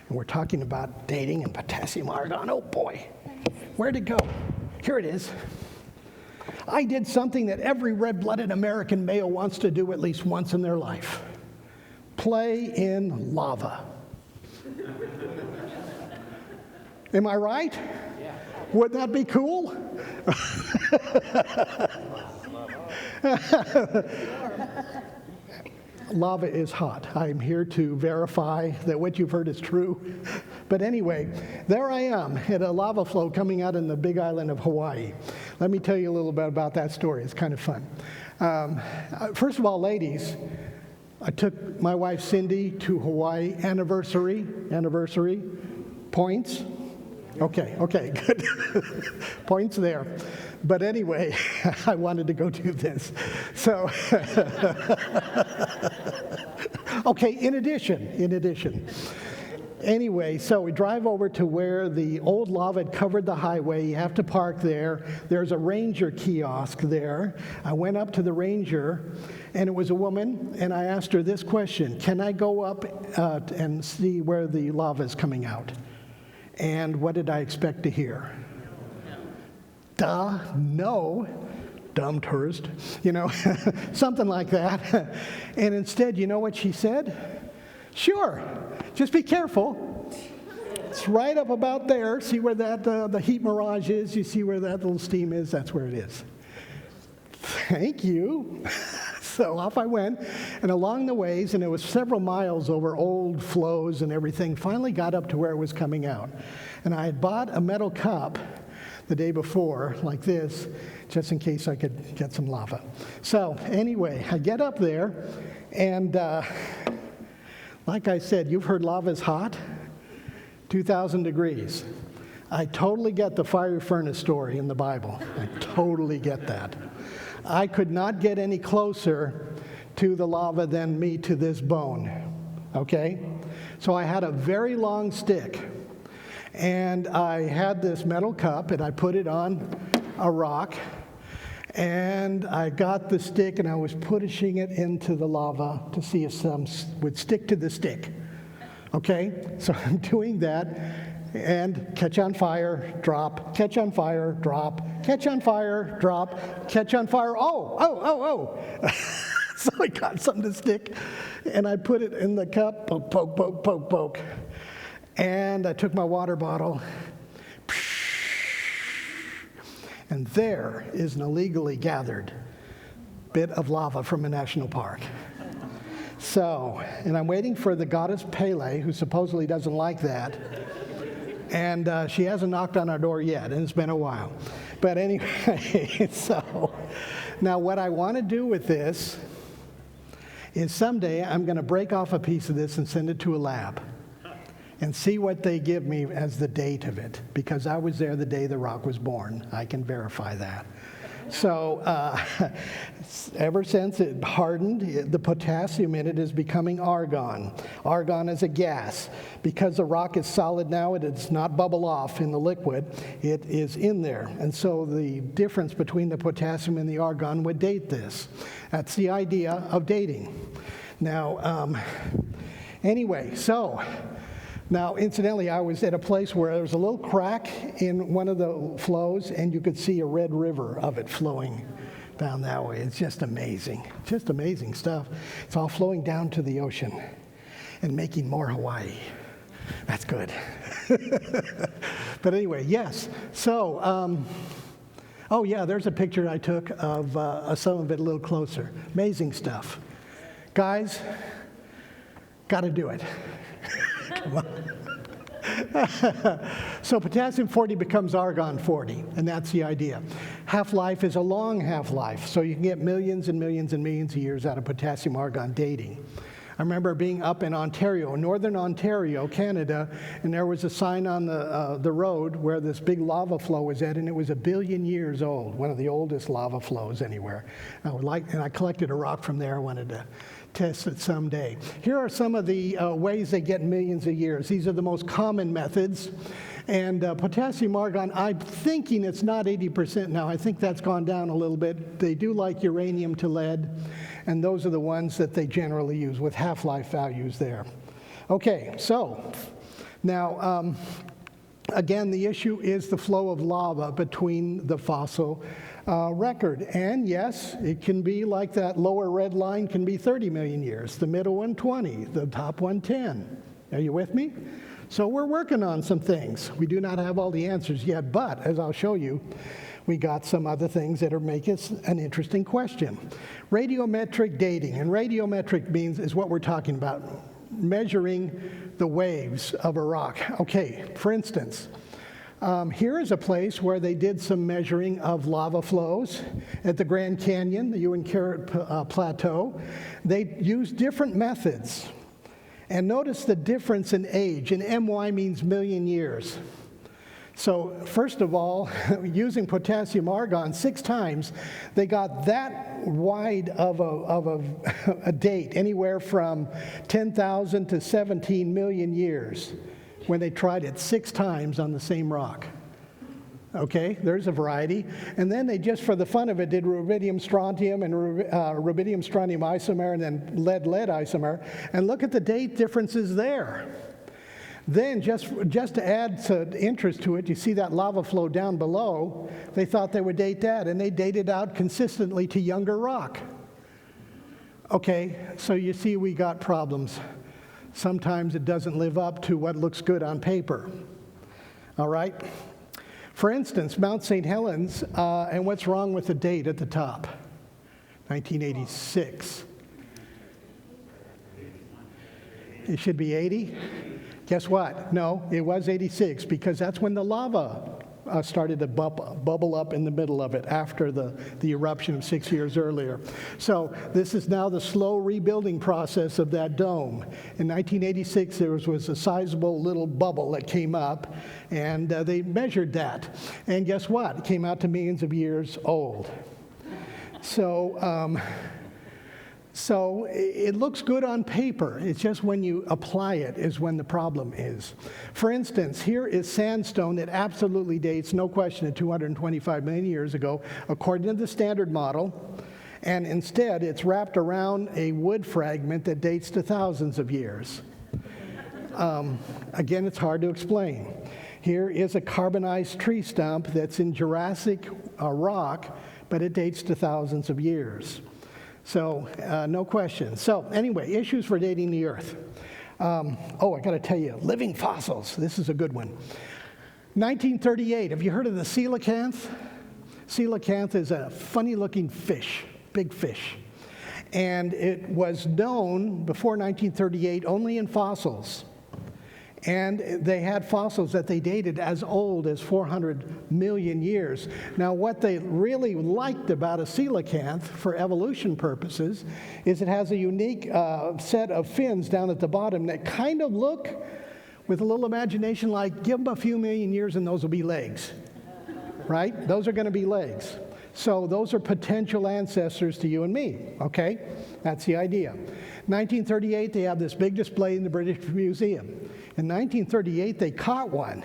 And we're talking about dating and potassium argon. Oh boy, where'd it go? Here it is. I did something that every red-blooded American male wants to do at least once in their life. Play in lava. Am I right? Yeah. Would that be cool? Lava is hot. I'm here to verify that what you've heard is true. But anyway, there I am at a lava flow coming out in the big island of Hawaii. Let me tell you a little bit about that story. It's kind of fun. First of all, ladies, I took my wife Cindy to Hawaii anniversary points. Okay, good. Points there. But anyway, I wanted to go do this. So, okay, in addition. Anyway, so we drive over to where the old lava had covered the highway. You have to park there. There's a ranger kiosk there. I went up to the ranger, and it was a woman, and I asked her this question: can I go up and see where the lava is coming out? And what did I expect to hear? Duh, no, dumb tourist, something like that. And instead, you know what she said? Sure, just be careful. It's right up about there. See where that the heat mirage is? You see where that little steam is? That's where it is. Thank you. So off I went, and along the ways, and it was several miles over old flows and everything, finally got up to where it was coming out. And I had bought a metal cup the day before, like this, just in case I could get some lava. So anyway, I get up there, and like I said, you've heard lava's hot, 2,000 degrees. I totally get the fiery furnace story in the Bible. I totally get that. I could not get any closer to the lava than me to this bone, okay? So I had a very long stick, and I had this metal cup, and I put it on a rock, and I got the stick, and I was pushing it into the lava to see if some would stick to the stick, okay? So I'm doing that, and catch on fire, drop, catch on fire, drop, catch on fire, drop, catch on fire, oh. So I got something to stick, and I put it in the cup, poke. And I took my water bottle, and there is an illegally gathered bit of lava from a national park. So, and I'm waiting for the goddess Pele, who supposedly doesn't like that. And she hasn't knocked on our door yet, and it's been a while. But anyway, so now what I want to do with this is someday I'm going to break off a piece of this and send it to a lab and see what they give me as the date of it, because I was there the day the rock was born. I can verify that. So ever since it hardened, the potassium in it is becoming argon. Argon is a gas. Because the rock is solid now, it does not bubble off in the liquid. It is in there. And so the difference between the potassium and the argon would date this. That's the idea of dating. Now, anyway, so now, incidentally, I was at a place where there was a little crack in one of the flows, and you could see a red river of it flowing down that way. It's just amazing stuff. It's all flowing down to the ocean and making more Hawaii. That's good. But anyway, yes. So, oh yeah, there's a picture I took of some of it a little closer. Amazing stuff. Guys, got to do it. Come on. So potassium 40 becomes argon 40, and that's the idea. Half-life is a long half-life, so you can get millions and millions and millions of years out of potassium-argon dating. I remember being up in Ontario, northern Ontario, Canada, and there was a sign on the road where this big lava flow was at, and it was 1 billion years old, one of the oldest lava flows anywhere. And I collected a rock from there. I wanted to test it someday. Here are some of the ways they get millions of years. These are the most common methods. And potassium argon, I'm thinking it's not 80% now. I think that's gone down a little bit. They do like uranium to lead, and those are the ones that they generally use with half-life values there. Okay, so now, again, the issue is the flow of lava between the fossil record. And yes, it can be like that lower red line can be 30 million years, the middle one 20, the top one 10. Are you with me? So we're working on some things. We do not have all the answers yet, but as I'll show you, we got some other things that are making it an interesting question. Radiometric dating, and radiometric means is what we're talking about, measuring the waves of a rock. Okay, for instance, here is a place where they did some measuring of lava flows at the Grand Canyon, the Uinkaret Plateau. They used different methods. And notice the difference in age, and MY means million years. So first of all, using potassium argon 6 times, they got that wide of a date, anywhere from 10,000 to 17 million years, when they tried it 6 times on the same rock. Okay, there's a variety. And then they just, for the fun of it, did rubidium strontium and rubidium strontium isomer and then lead isomer. And look at the date differences there. Then, just to add interest to it, you see that lava flow down below. They thought they would date that, and they dated out consistently to younger rock. Okay, so you see we got problems. Sometimes it doesn't live up to what looks good on paper. All right? For instance, Mount St. Helens, and what's wrong with the date at the top? 1986. It should be 80? Guess what? No, it was 86, because that's when the lava started to bubble up in the middle of it after the eruption of 6 years earlier. So this is now the slow rebuilding process of that dome. In 1986, there was a sizable little bubble that came up, and they measured that. And guess what? It came out to millions of years old. So it looks good on paper. It's just when you apply it is when the problem is. For instance, here is sandstone that absolutely dates, no question, to 225 million years ago, according to the standard model. And instead, it's wrapped around a wood fragment that dates to thousands of years. Again, it's hard to explain. Here is a carbonized tree stump that's in Jurassic rock, but it dates to thousands of years. So, no question. So, anyway, issues for dating the Earth. I got to tell you, living fossils. This is a good one. 1938, have you heard of the coelacanth? Coelacanth is a funny-looking fish, big fish. and it was known before 1938 only in fossils. And they had fossils that they dated as old as 400 million years. Now, what they really liked about a coelacanth for evolution purposes is it has a unique set of fins down at the bottom that kind of look, with a little imagination, like give them a few million years and those will be legs, right? Those are going to be legs. So those are potential ancestors to you and me, okay? That's the idea. 1938, they have this big display in the British Museum. In 1938, they caught one.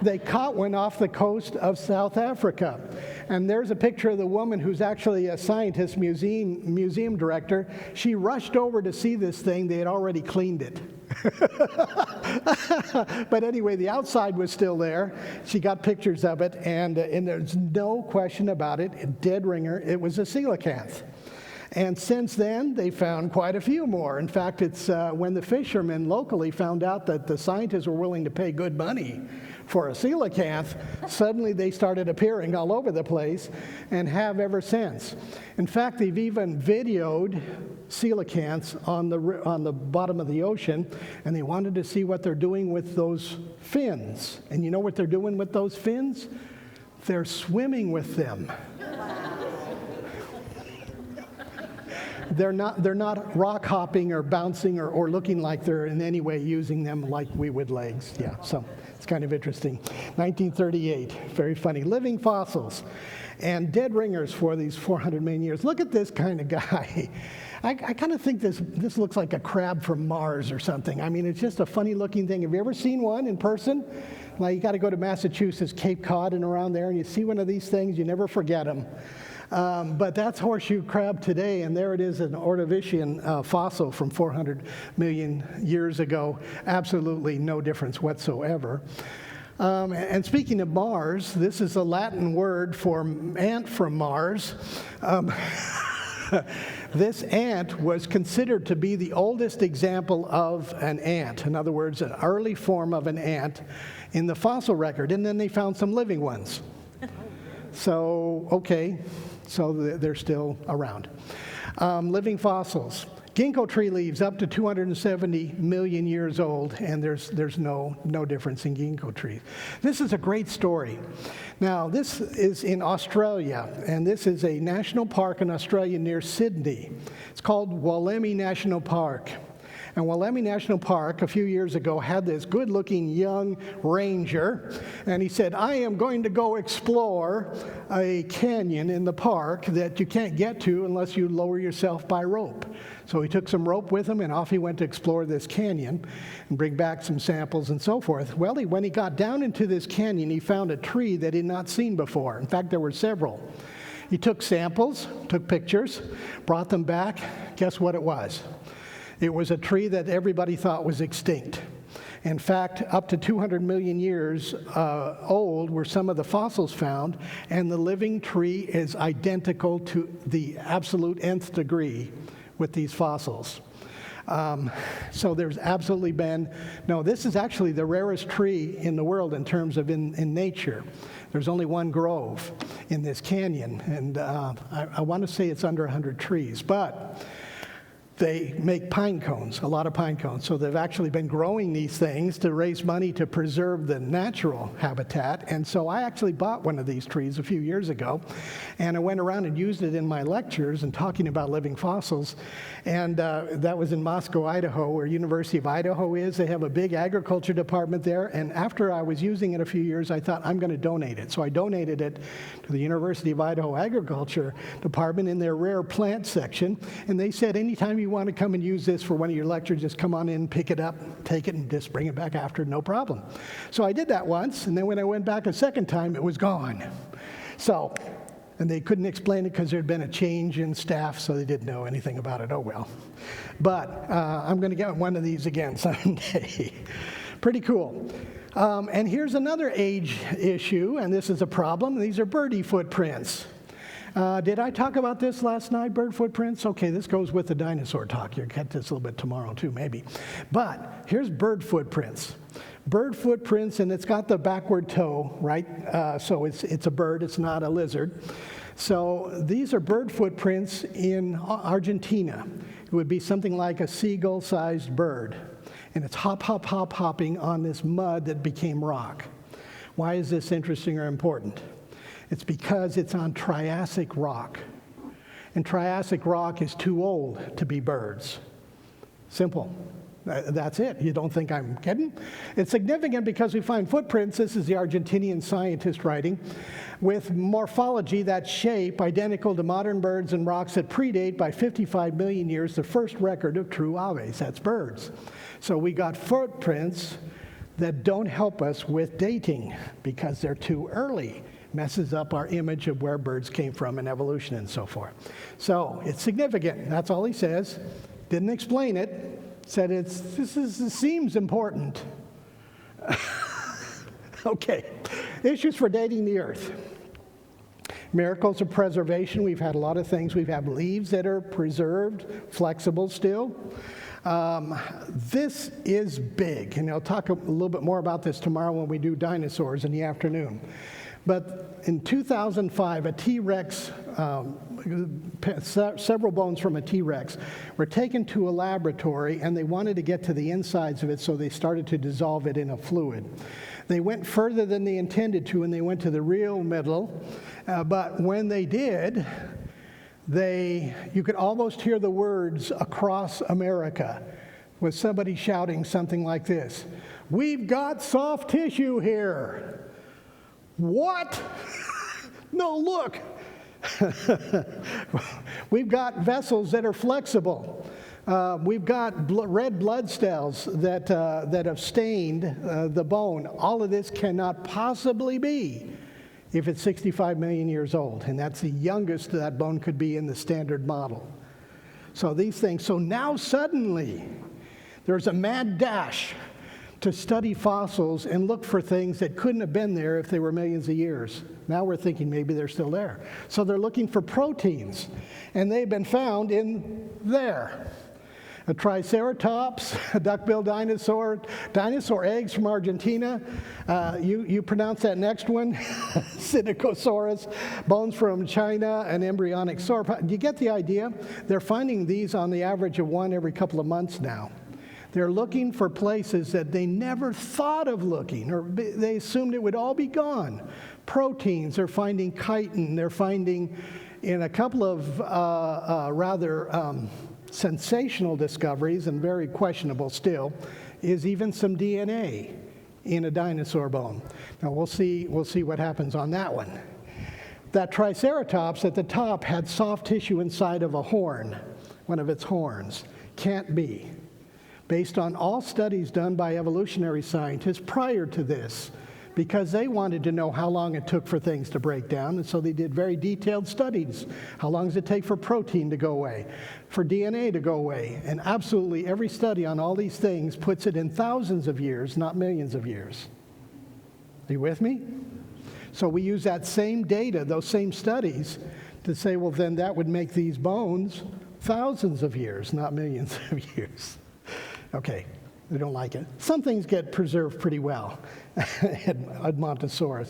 They caught one off the coast of South Africa. And there's a picture of the woman who's actually a scientist, museum director. She rushed over to see this thing. They had already cleaned it. But anyway, the outside was still there. She got pictures of it, and there's no question about it. Dead ringer, it was a coelacanth. And since then, they found quite a few more. In fact, it's when the fishermen locally found out that the scientists were willing to pay good money for a coelacanth, suddenly they started appearing all over the place and have ever since. In fact, they've even videoed coelacanths on the bottom of the ocean, and they wanted to see what they're doing with those fins. And you know what they're doing with those fins? They're swimming with them. They're not rock hopping or bouncing or looking like they're in any way using them like we would legs. Yeah, so it's kind of interesting. 1938, very funny. Living fossils and dead ringers for these 400 million years. Look at this kind of guy. I kind of think this looks like a crab from Mars or something. I mean, it's just a funny looking thing. Have you ever seen one in person? Like, you got to go to Massachusetts, Cape Cod and around there, and you see one of these things, you never forget them. But that's horseshoe crab today, and there it is, an Ordovician fossil from 400 million years ago. Absolutely no difference whatsoever. And speaking of Mars, this is a Latin word for ant from Mars. This ant was considered to be the oldest example of an ant. In other words, an early form of an ant in the fossil record. And then they found some living ones. So, okay. So they're still around. Living fossils. Ginkgo tree leaves up to 270 million years old, and there's no difference in ginkgo trees. This is a great story. Now, this is in Australia, and this is a national park in Australia near Sydney. It's called Wollemi National Park. And Wollemi National Park, a few years ago, had this good-looking young ranger, and he said, I am going to go explore a canyon in the park that you can't get to unless you lower yourself by rope. So he took some rope with him, and off he went to explore this canyon and bring back some samples and so forth. Well, when he got down into this canyon, he found a tree that he had not seen before. In fact, there were several. He took samples, took pictures, brought them back. Guess what it was? It was a tree that everybody thought was extinct. In fact, up to 200 million years old were some of the fossils found, and the living tree is identical to the absolute nth degree with these fossils. So there's absolutely been, no, this is actually the rarest tree in the world in terms of in nature. There's only one grove in this canyon, and I want to say it's under 100 trees, but they make pine cones, a lot of pine cones. So they've actually been growing these things to raise money to preserve the natural habitat. And so I actually bought one of these trees a few years ago, and I went around and used it in my lectures and talking about living fossils. And that was in Moscow, Idaho, where University of Idaho is. They have a big agriculture department there. And after I was using it a few years, I thought, I'm going to donate it. So I donated it to the University of Idaho Agriculture Department in their rare plant section. And they said, anytime you want to come and use this for one of your lectures, just come on in, pick it up, take it, and just bring it back after, no problem. So I did that once, and then when I went back a second time, it was gone. So, and they couldn't explain it because there had been a change in staff, so they didn't know anything about it. Oh, well. But I'm going to get one of these again someday. Pretty cool. And here's another age issue, and this is a problem. These are birdie footprints. Did I talk about this last night, bird footprints? Okay, this goes with the dinosaur talk. You'll get this a little bit tomorrow too, maybe. But here's bird footprints. Bird footprints, and it's got the backward toe, right? So it's a bird, it's not a lizard. So these are bird footprints in Argentina. It would be something like a seagull-sized bird. And it's hopping on this mud that became rock. Why is this interesting or important? It's because it's on Triassic rock. And Triassic rock is too old to be birds. Simple. That's it. You don't think I'm kidding? It's significant because we find footprints, this is the Argentinian scientist writing, with morphology, that shape, identical to modern birds and rocks that predate by 55 million years the first record of true aves. That's birds. So we got footprints that don't help us with dating because they're too early. Messes up our image of where birds came from in evolution and so forth. So it's significant. That's all he says. Didn't explain it. Said this seems important. Okay. Issues for dating the Earth. Miracles of preservation. We've had a lot of things. We've had leaves that are preserved, flexible still. This is big, and I'll talk a little bit more about this tomorrow when we do dinosaurs in the afternoon. But in 2005, a T-Rex, several bones from a T-Rex were taken to a laboratory, and they wanted to get to the insides of it, so they started to dissolve it in a fluid. They went further than they intended to, and they went to the real middle. But when they did, you could almost hear the words across America with somebody shouting something like this: "We've got soft tissue here." What? No, look. We've got vessels that are flexible. We've got red blood cells that have stained the bone. All of this cannot possibly be if it's 65 million years old, and that's the youngest that bone could be in the standard model. So these things. So now suddenly there's a mad dash to study fossils and look for things that couldn't have been there if they were millions of years. Now we're thinking maybe they're still there. So they're looking for proteins, and they've been found in there. A Triceratops, a duck-billed dinosaur, dinosaur eggs from Argentina. You pronounce that next one, Psittacosaurus, bones from China, an embryonic sauropod. You get the idea? They're finding these on the average of one every couple of months now. They're looking for places that they never thought of looking, or they assumed it would all be gone. Proteins, they're finding chitin, they're finding, in a couple of rather sensational discoveries, and very questionable still, is even some DNA in a dinosaur bone. Now we'll see what happens on that one. That Triceratops at the top had soft tissue inside of a horn, one of its horns. Can't be. Based on all studies done by evolutionary scientists prior to this, because they wanted to know how long it took for things to break down, and so they did very detailed studies. How long does it take for protein to go away, for DNA to go away? And absolutely every study on all these things puts it in thousands of years, not millions of years. Are you with me? So we use that same data, those same studies, to say, well, then that would make these bones thousands of years, not millions of years. Okay, they don't like it. Some things get preserved pretty well at Montessori.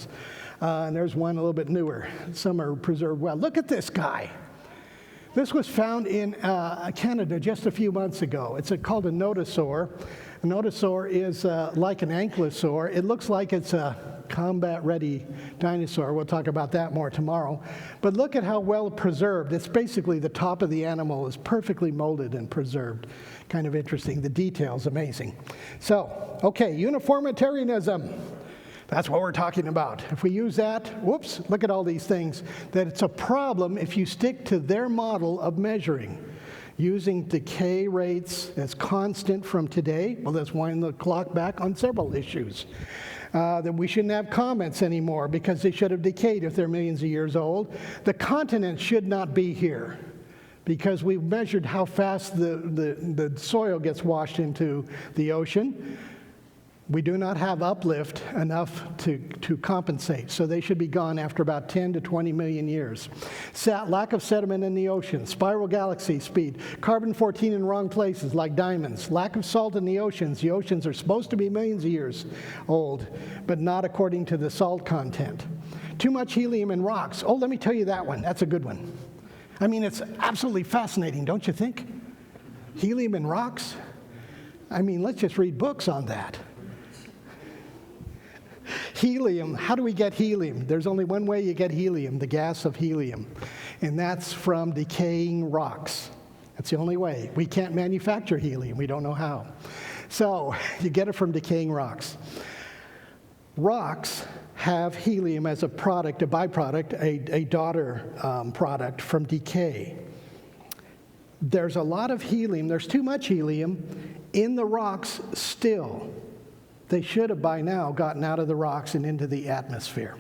And there's one a little bit newer. Some are preserved well. Look at this guy. This was found in Canada just a few months ago. It's called a nodosaur. A nodosaur is like an ankylosaur. It looks like it's a combat-ready dinosaur. We'll talk about that more tomorrow. But look at how well preserved. It's basically the top of the animal is perfectly molded and preserved. Kind of interesting. The details, amazing. So, okay, uniformitarianism. That's what we're talking about. If we use that, whoops, look at all these things, that it's a problem if you stick to their model of measuring. Using decay rates as constant from today, well, let's wind the clock back on several issues. That we shouldn't have comets anymore because they should have decayed if they're millions of years old. The continents should not be here because we've measured how fast the soil gets washed into the ocean. We do not have uplift enough to compensate, so they should be gone after about 10 to 20 million years. Lack of sediment in the ocean, spiral galaxy speed, carbon-14 in wrong places like diamonds, lack of salt in the oceans. The oceans are supposed to be millions of years old, but not according to the salt content. Too much helium in rocks. Oh, let me tell you that one. That's a good one. I mean, it's absolutely fascinating, don't you think? Helium in rocks? I mean, let's just read books on that. Helium, how do we get helium? There's only one way you get helium, the gas of helium, and that's from decaying rocks. That's the only way. We can't manufacture helium. We don't know how. So you get it from decaying rocks. Rocks have helium as a product, a byproduct, a daughter product from decay. There's a lot of helium. There's too much helium in the rocks still. They should have by now gotten out of the rocks and into the atmosphere.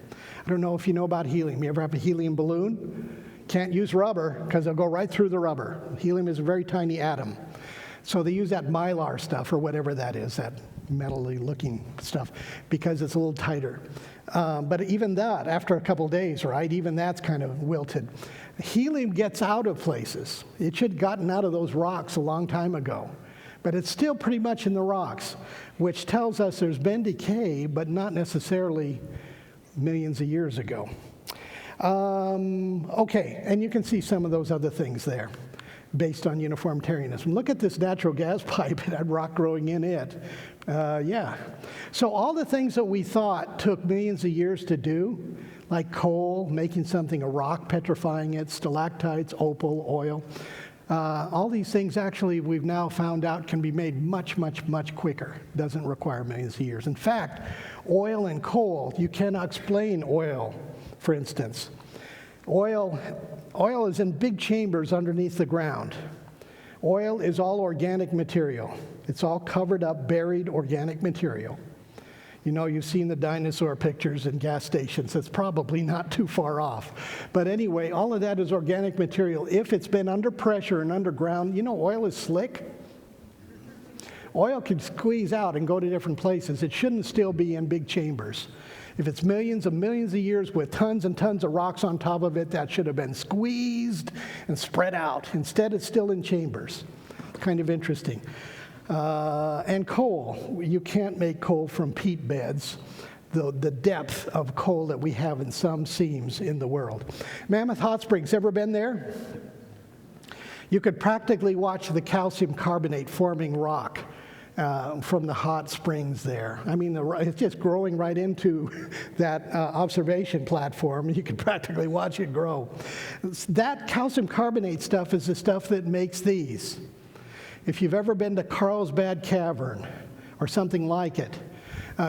I don't know if you know about helium. You ever have a helium balloon? Can't use rubber because they'll go right through the rubber. Helium is a very tiny atom. So they use that mylar stuff or whatever that is, that metally looking stuff, because it's a little tighter. But even that, after a couple days, right, even that's kind of wilted. Helium gets out of places. It should have gotten out of those rocks a long time ago. But it's still pretty much in the rocks, which tells us there's been decay, but not necessarily millions of years ago. Okay, and you can see some of those other things there based on uniformitarianism. Look at this natural gas pipe and that rock growing in it. Yeah. So all the things that we thought took millions of years to do, like coal, making something a rock, petrifying it, stalactites, opal, oil, all these things actually we've now found out can be made much, much, much quicker. Doesn't require millions of years. In fact, oil and coal, you cannot explain oil, for instance. Oil is in big chambers underneath the ground. Oil is all organic material. It's all covered up, buried organic material. You know, you've seen the dinosaur pictures in gas stations. It's probably not too far off. But anyway, all of that is organic material. If it's been under pressure and underground, you know, oil is slick. Oil can squeeze out and go to different places. It shouldn't still be in big chambers. If it's millions of years with tons and tons of rocks on top of it, that should have been squeezed and spread out. Instead, it's still in chambers. Kind of interesting. And coal, you can't make coal from peat beds, the depth of coal that we have in some seams in the world. Mammoth Hot Springs, ever been there? You could practically watch the calcium carbonate forming rock from the hot springs there. I mean, it's just growing right into that observation platform. You could practically watch it grow. That calcium carbonate stuff is the stuff that makes these. If you've ever been to Carlsbad Cavern or something like it,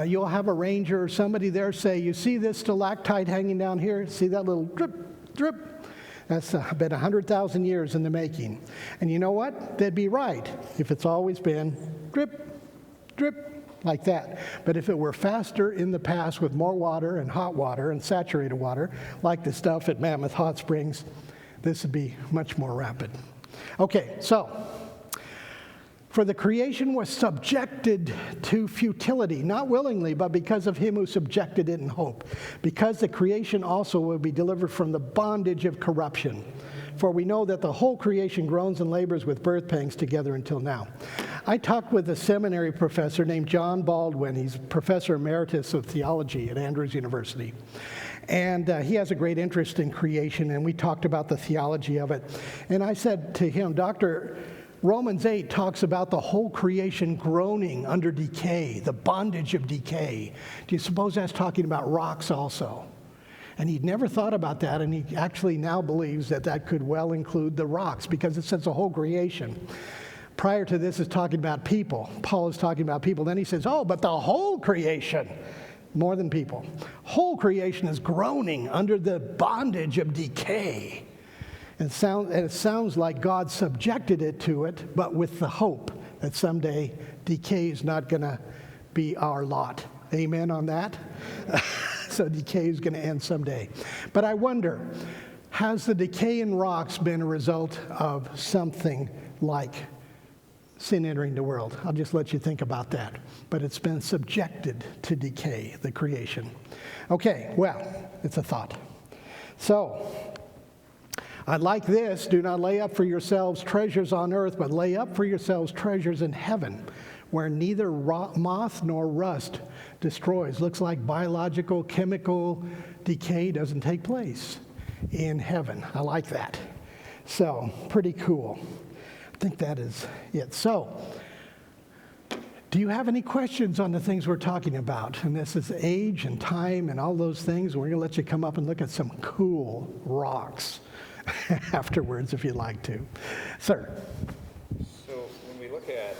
you'll have a ranger or somebody there say, you see this stalactite hanging down here? See that little drip, drip? That's been 100,000 years in the making. And you know what? They'd be right if it's always been drip, drip, like that. But if it were faster in the past with more water and hot water and saturated water, like the stuff at Mammoth Hot Springs, this would be much more rapid. Okay, so for the creation was subjected to futility, not willingly, but because of him who subjected it in hope. Because the creation also will be delivered from the bondage of corruption. For we know that the whole creation groans and labors with birth pangs together until now. I talked with a seminary professor named John Baldwin. He's professor emeritus of theology at Andrews University. And he has a great interest in creation, and we talked about the theology of it. And I said to him, Doctor, Romans 8 talks about the whole creation groaning under decay, the bondage of decay. Do you suppose that's talking about rocks also? And he'd never thought about that, and he actually now believes that that could well include the rocks, because it says the whole creation. Prior to this, it's talking about people. Paul is talking about people. Then he says, oh, but the whole creation, more than people. Whole creation is groaning under the bondage of decay. And it sounds like God subjected it to it, but with the hope that someday decay is not going to be our lot. Amen on that? So decay is going to end someday. But I wonder, has the decay in rocks been a result of something like sin entering the world. I'll just let you think about that. But it's been subjected to decay, the creation. Okay, well, it's a thought. So, I like this. Do not lay up for yourselves treasures on earth, but lay up for yourselves treasures in heaven, where neither moth nor rust destroys. Looks like biological, chemical decay doesn't take place in heaven. I like that. So, pretty cool. I think that is it. So, do you have any questions on the things we're talking about? And this is age and time and all those things. We're going to let you come up and look at some cool rocks afterwards if you'd like to. Sir. So when we look at...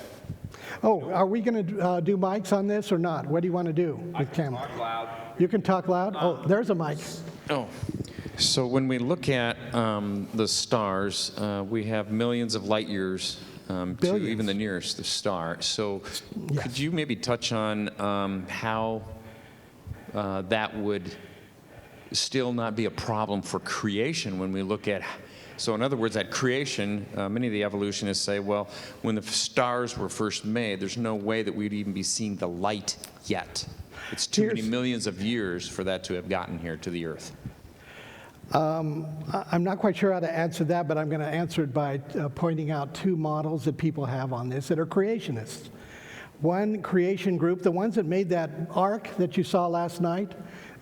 Oh, are we going to do mics on this or not? What do you want to do with camera? Talk loud. You can talk loud? Oh, there's a mic. Oh. So when we look at the stars, we have millions of light years to even the nearest star. So Yes. could you maybe touch on how that would still not be a problem for creation when we look at... So in other words, at creation, many of the evolutionists say, well, when the stars were first made, there's no way that we'd even be seeing the light yet. It's too many millions of years for that to have gotten here to the Earth. I'm not quite sure how to answer that, but I'm going to answer it by pointing out two models that people have on this that are creationists. One creation group, the ones that made that ark that you saw last night,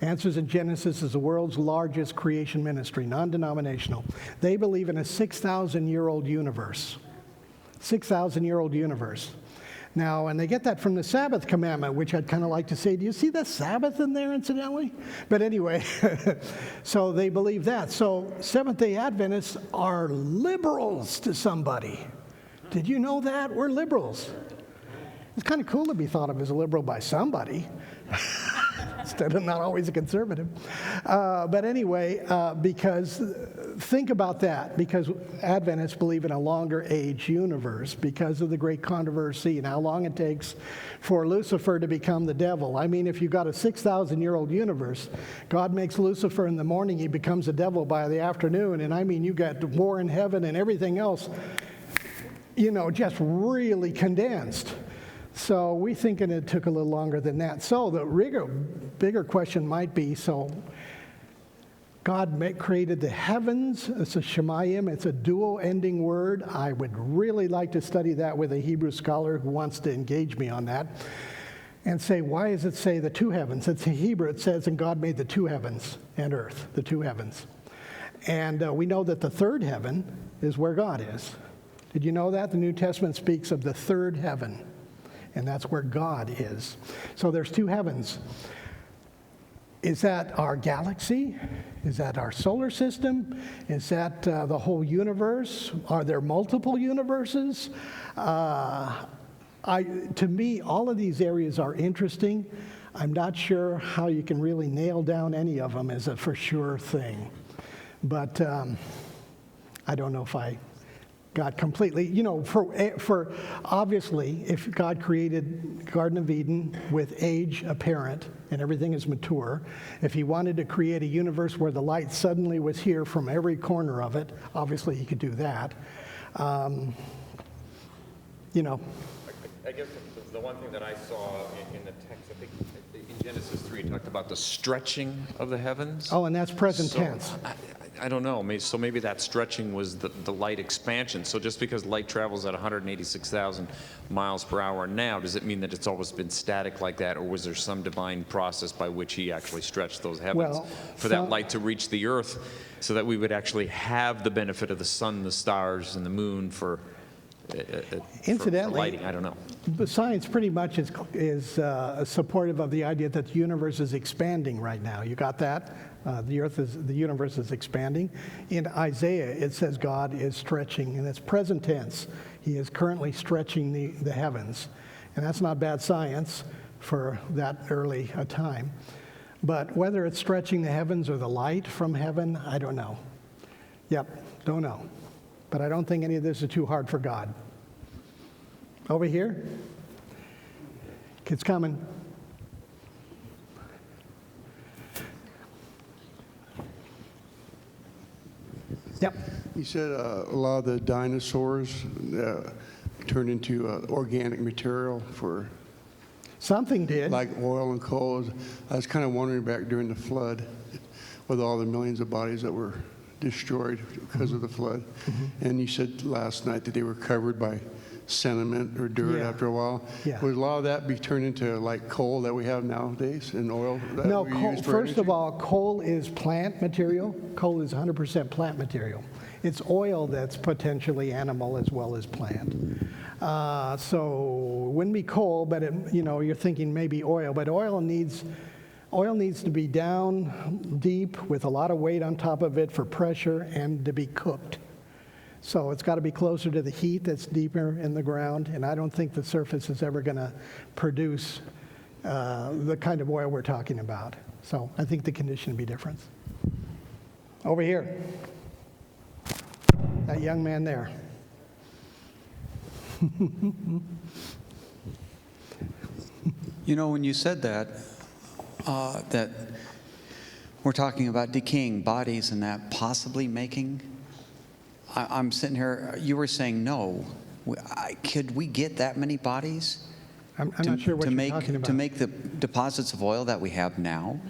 Answers in Genesis is the world's largest creation ministry, non-denominational. They believe in a 6,000-year-old universe. 6,000-year-old universe. Now, and they get that from the Sabbath commandment, which I'd kind of like to say, do you see the Sabbath in there, incidentally? But anyway, so they believe that. So Seventh-day Adventists are liberals to somebody. Did you know that? We're liberals. It's kind of cool to be thought of as a liberal by somebody. Instead of not always a conservative. But anyway, because think about that, because Adventists believe in a longer age universe because of the great controversy and how long it takes for Lucifer to become the devil. I mean, if you've got a 6,000-year-old universe, God makes Lucifer in the morning, he becomes a devil by the afternoon, and I mean, you got war in heaven and everything else, you know, just really condensed. So we're thinking it took a little longer than that. So the bigger question might be, so God created the heavens. It's a shemayim. It's a dual-ending word. I would really like to study that with a Hebrew scholar who wants to engage me on that and say, why does it say the two heavens? It's in Hebrew. It says, and God made the two heavens and earth, the two heavens. And we know that the third heaven is where God is. Did you know that? The New Testament speaks of the third heaven. And that's where God is. So there's two heavens. Is that our galaxy? Is that our solar system? Is that the whole universe? Are there multiple universes? To me, all of these areas are interesting. I'm not sure how you can really nail down any of them as a for sure thing. But I don't know if I got completely, you know, for obviously, if God created Garden of Eden with age apparent and everything is mature, if he wanted to create a universe where the light suddenly was here from every corner of it, obviously he could do that. You know. I guess the one thing that I saw in the text, I think in Genesis 3, it talked about the stretching of the heavens. Oh, and that's present tense. I don't know. So maybe that stretching was the light expansion. So just because light travels at 186,000 miles per hour now, does it mean that it's always been static like that, or was there some divine process by which he actually stretched those heavens for that light to reach the earth so that we would actually have the benefit of the sun, the stars, and the moon for lighting? I don't know. But science pretty much is supportive of the idea that the universe is expanding right now. You got that? The universe is expanding. In Isaiah, it says God is stretching, and it's present tense. He is currently stretching the heavens. And that's not bad science for that early a time. But whether it's stretching the heavens or the light from heaven, I don't know. Yep, don't know. But I don't think any of this is too hard for God. Over here? It's coming. Yep. You said a lot of the dinosaurs turned into organic material for Something did. like oil and coal. I was kind of wondering back during the flood with all the millions of bodies that were destroyed because of the flood. And you said last night that they were covered by sediment or dirt Yeah. after a while. Yeah. Would a lot of that be turned into like coal that we have nowadays and oil that No, we coal, use for first of energy? all, coal is plant material. Coal is 100% plant material. It's oil that's potentially animal as well as plant. So it wouldn't be coal, but you're thinking maybe oil. But oil needs to be down deep with a lot of weight on top of it for pressure and to be cooked. So it's got to be closer to the heat that's deeper in the ground, and I don't think the surface is ever going to produce the kind of oil we're talking about. So I think the condition would be different. Over here, that young man there. You know, when you said that, that we're talking about decaying bodies and that possibly making, I'm sitting here, you were saying no. Could we get that many bodies? I'm not sure what you're talking about. To make the deposits of oil that we have now?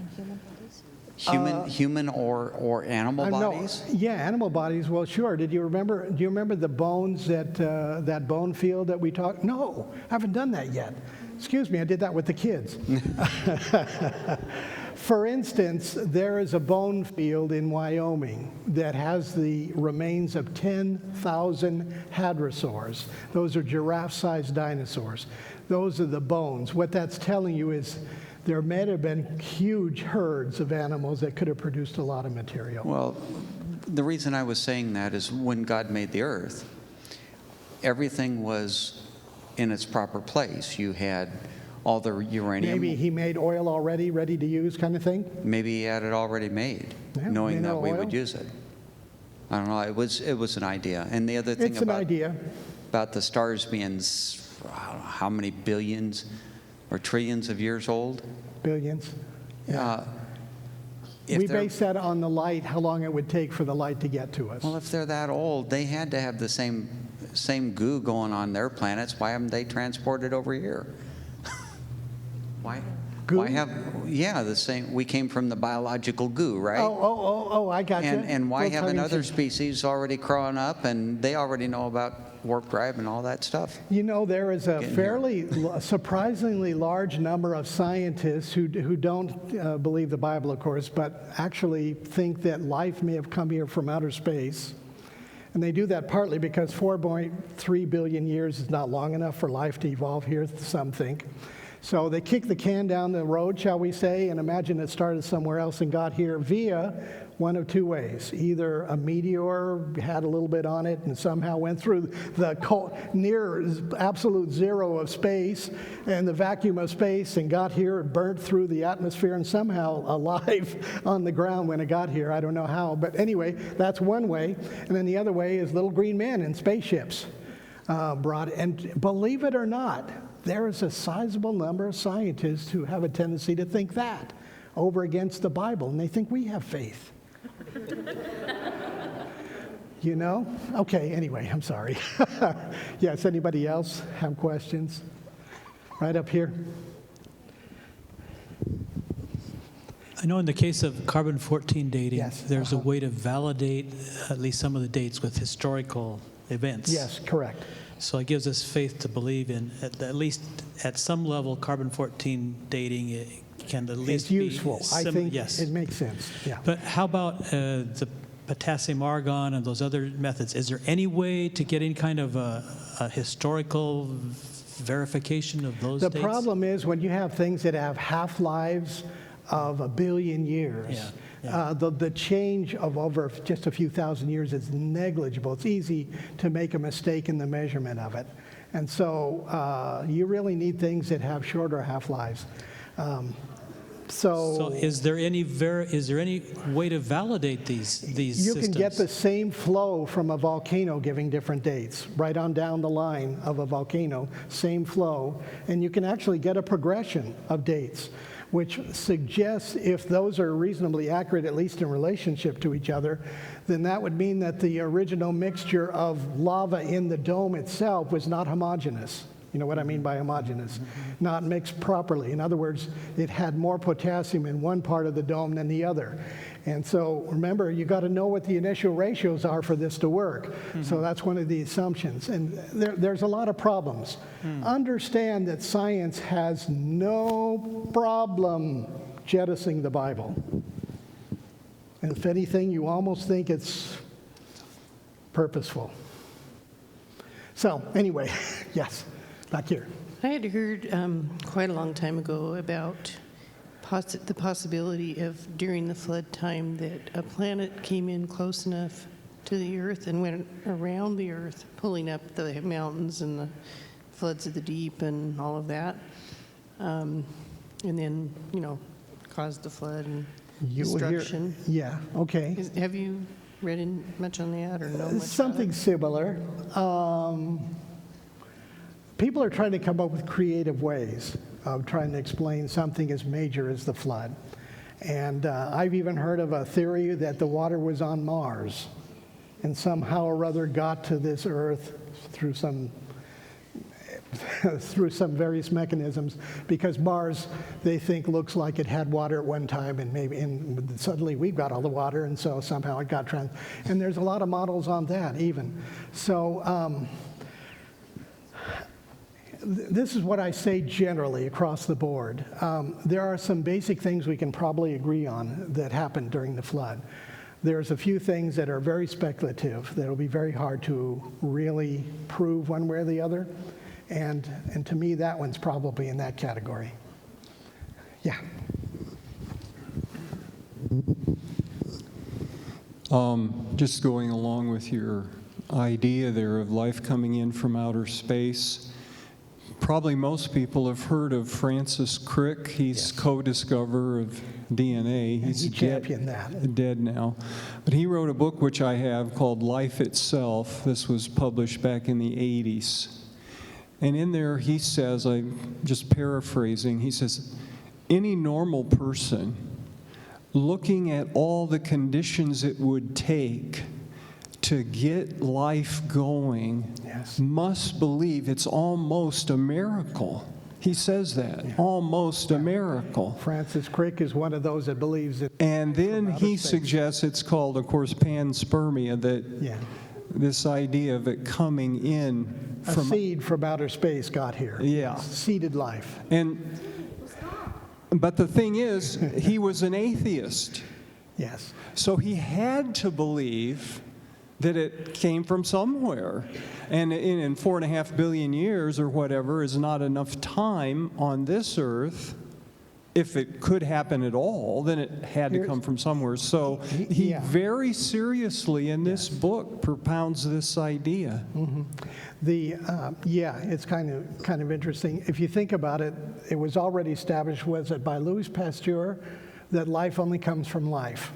Human or animal bodies? Yeah, animal bodies. Well, sure. Do you remember the bones that bone field that we talked? No, I haven't done that yet. Excuse me, I did that with the kids. For instance, there is a bone field in Wyoming that has the remains of 10,000 hadrosaurs. Those are giraffe-sized dinosaurs. Those are the bones. What that's telling you is there may have been huge herds of animals that could have produced a lot of material. Well, the reason I was saying that is when God made the earth, everything was in its proper place. You had all the uranium. Maybe he made oil already, ready to use kind of thing? Maybe he had it already made, Yeah, knowing that we oil. would use it. I don't know. It was an idea. And the other thing It's an idea. about the stars being, I don't know how many billions or trillions of years old. Billions. If We they're- base that on the light, how long it would take for the light to get to us. Well, if they're that old, they had to have the same goo going on their planets. Why haven't they transported over here? Why? Goo? Why the same? We came from the biological goo, right? Oh, I got you. And why haven't other species already crawling up and they already know about warp drive and all that stuff? You know, there is a Getting fairly surprisingly large number of scientists who don't believe the Bible, of course, but actually think that life may have come here from outer space. And they do that partly because 4.3 billion years is not long enough for life to evolve here, some think. So they kick the can down the road, shall we say, and imagine it started somewhere else and got here via one of two ways. Either a meteor had a little bit on it and somehow went through the near absolute zero of space and the vacuum of space and got here and burnt through the atmosphere and somehow alive on the ground when it got here. I don't know how, but anyway, that's one way. And then the other way is little green men in spaceships brought it. And believe it or not, there is a sizable number of scientists who have a tendency to think that over against the Bible, and they think we have faith. You know? Okay, anyway, I'm sorry. Yes, anybody else have questions? Right up here. I know in the case of carbon-14 dating, Yes, there's a way to validate at least some of the dates with historical events. Yes, correct. So it gives us faith to believe in, at least at some level, carbon-14 dating it can at least It's useful. I think yes. it makes sense. Yeah. But how about the potassium argon and those other methods? Is there any way to get any kind of a historical verification of those dates? The problem is when you have things that have half-lives of 1 billion years, the change of over just a few thousand years is negligible. It's easy to make a mistake in the measurement of it. And so you really need things that have shorter half-lives. So is there any way to validate these you systems? can get the same flow from a volcano giving different dates, right on down the line of a volcano, same flow, and you can actually get a progression of dates. which suggests if those are reasonably accurate, at least in relationship to each other, then that would mean that the original mixture of lava in the dome itself was not homogeneous. You know what I mean by homogeneous? Not mixed properly. In other words, it had more potassium in one part of the dome than the other. And so remember, you got to know what the initial ratios are for this to work. So that's one of the assumptions. And there's a lot of problems. Understand that science has no problem jettisoning the Bible. And if anything, you almost think it's purposeful. So anyway, yes. Back here. I had heard quite a long time ago about the possibility of during the flood time that a planet came in close enough to the Earth and went around the Earth, pulling up the mountains and the floods of the deep and all of that, and then, caused the flood and destruction. Yeah, okay. Have you read much on that or know much Something about it? similar. People are trying to come up with creative ways of trying to explain something as major as the flood. And I've even heard of a theory that the water was on Mars and somehow or other got to this Earth through some various mechanisms, because Mars, they think, looks like it had water at one time, and suddenly we've got all the water, and so somehow it got and there's a lot of models on that even. So this is what I say generally across the board. There are some basic things we can probably agree on that happened during the flood. There's a few things that are very speculative that will be very hard to really prove one way or the other. And to me, that one's probably in that category. Yeah. Just going along with your idea there of life coming in from outer space, probably most people have heard of Francis Crick. He's co-discoverer of DNA. He's dead now. But he wrote a book which I have called Life Itself. This was published back in the 80s. And in there he says, I'm just paraphrasing, he says, any normal person looking at all the conditions it would take to get life going must believe it's almost a miracle. He says that, almost a miracle. Francis Crick is one of those that believes it. And then he suggests it's called, of course, panspermia, that this idea of it coming in from a seed from outer space got here. Yeah. Seeded life. But the thing is, he was an atheist. Yes. So he had to believe that it came from somewhere. And in 4.5 billion years or whatever is not enough time on this earth. If it could happen at all, then it had to come from somewhere. So he very seriously in this book propounds this idea. Mm-hmm. It's kind of interesting. If you think about it, it was already established, was it by Louis Pasteur, that life only comes from life.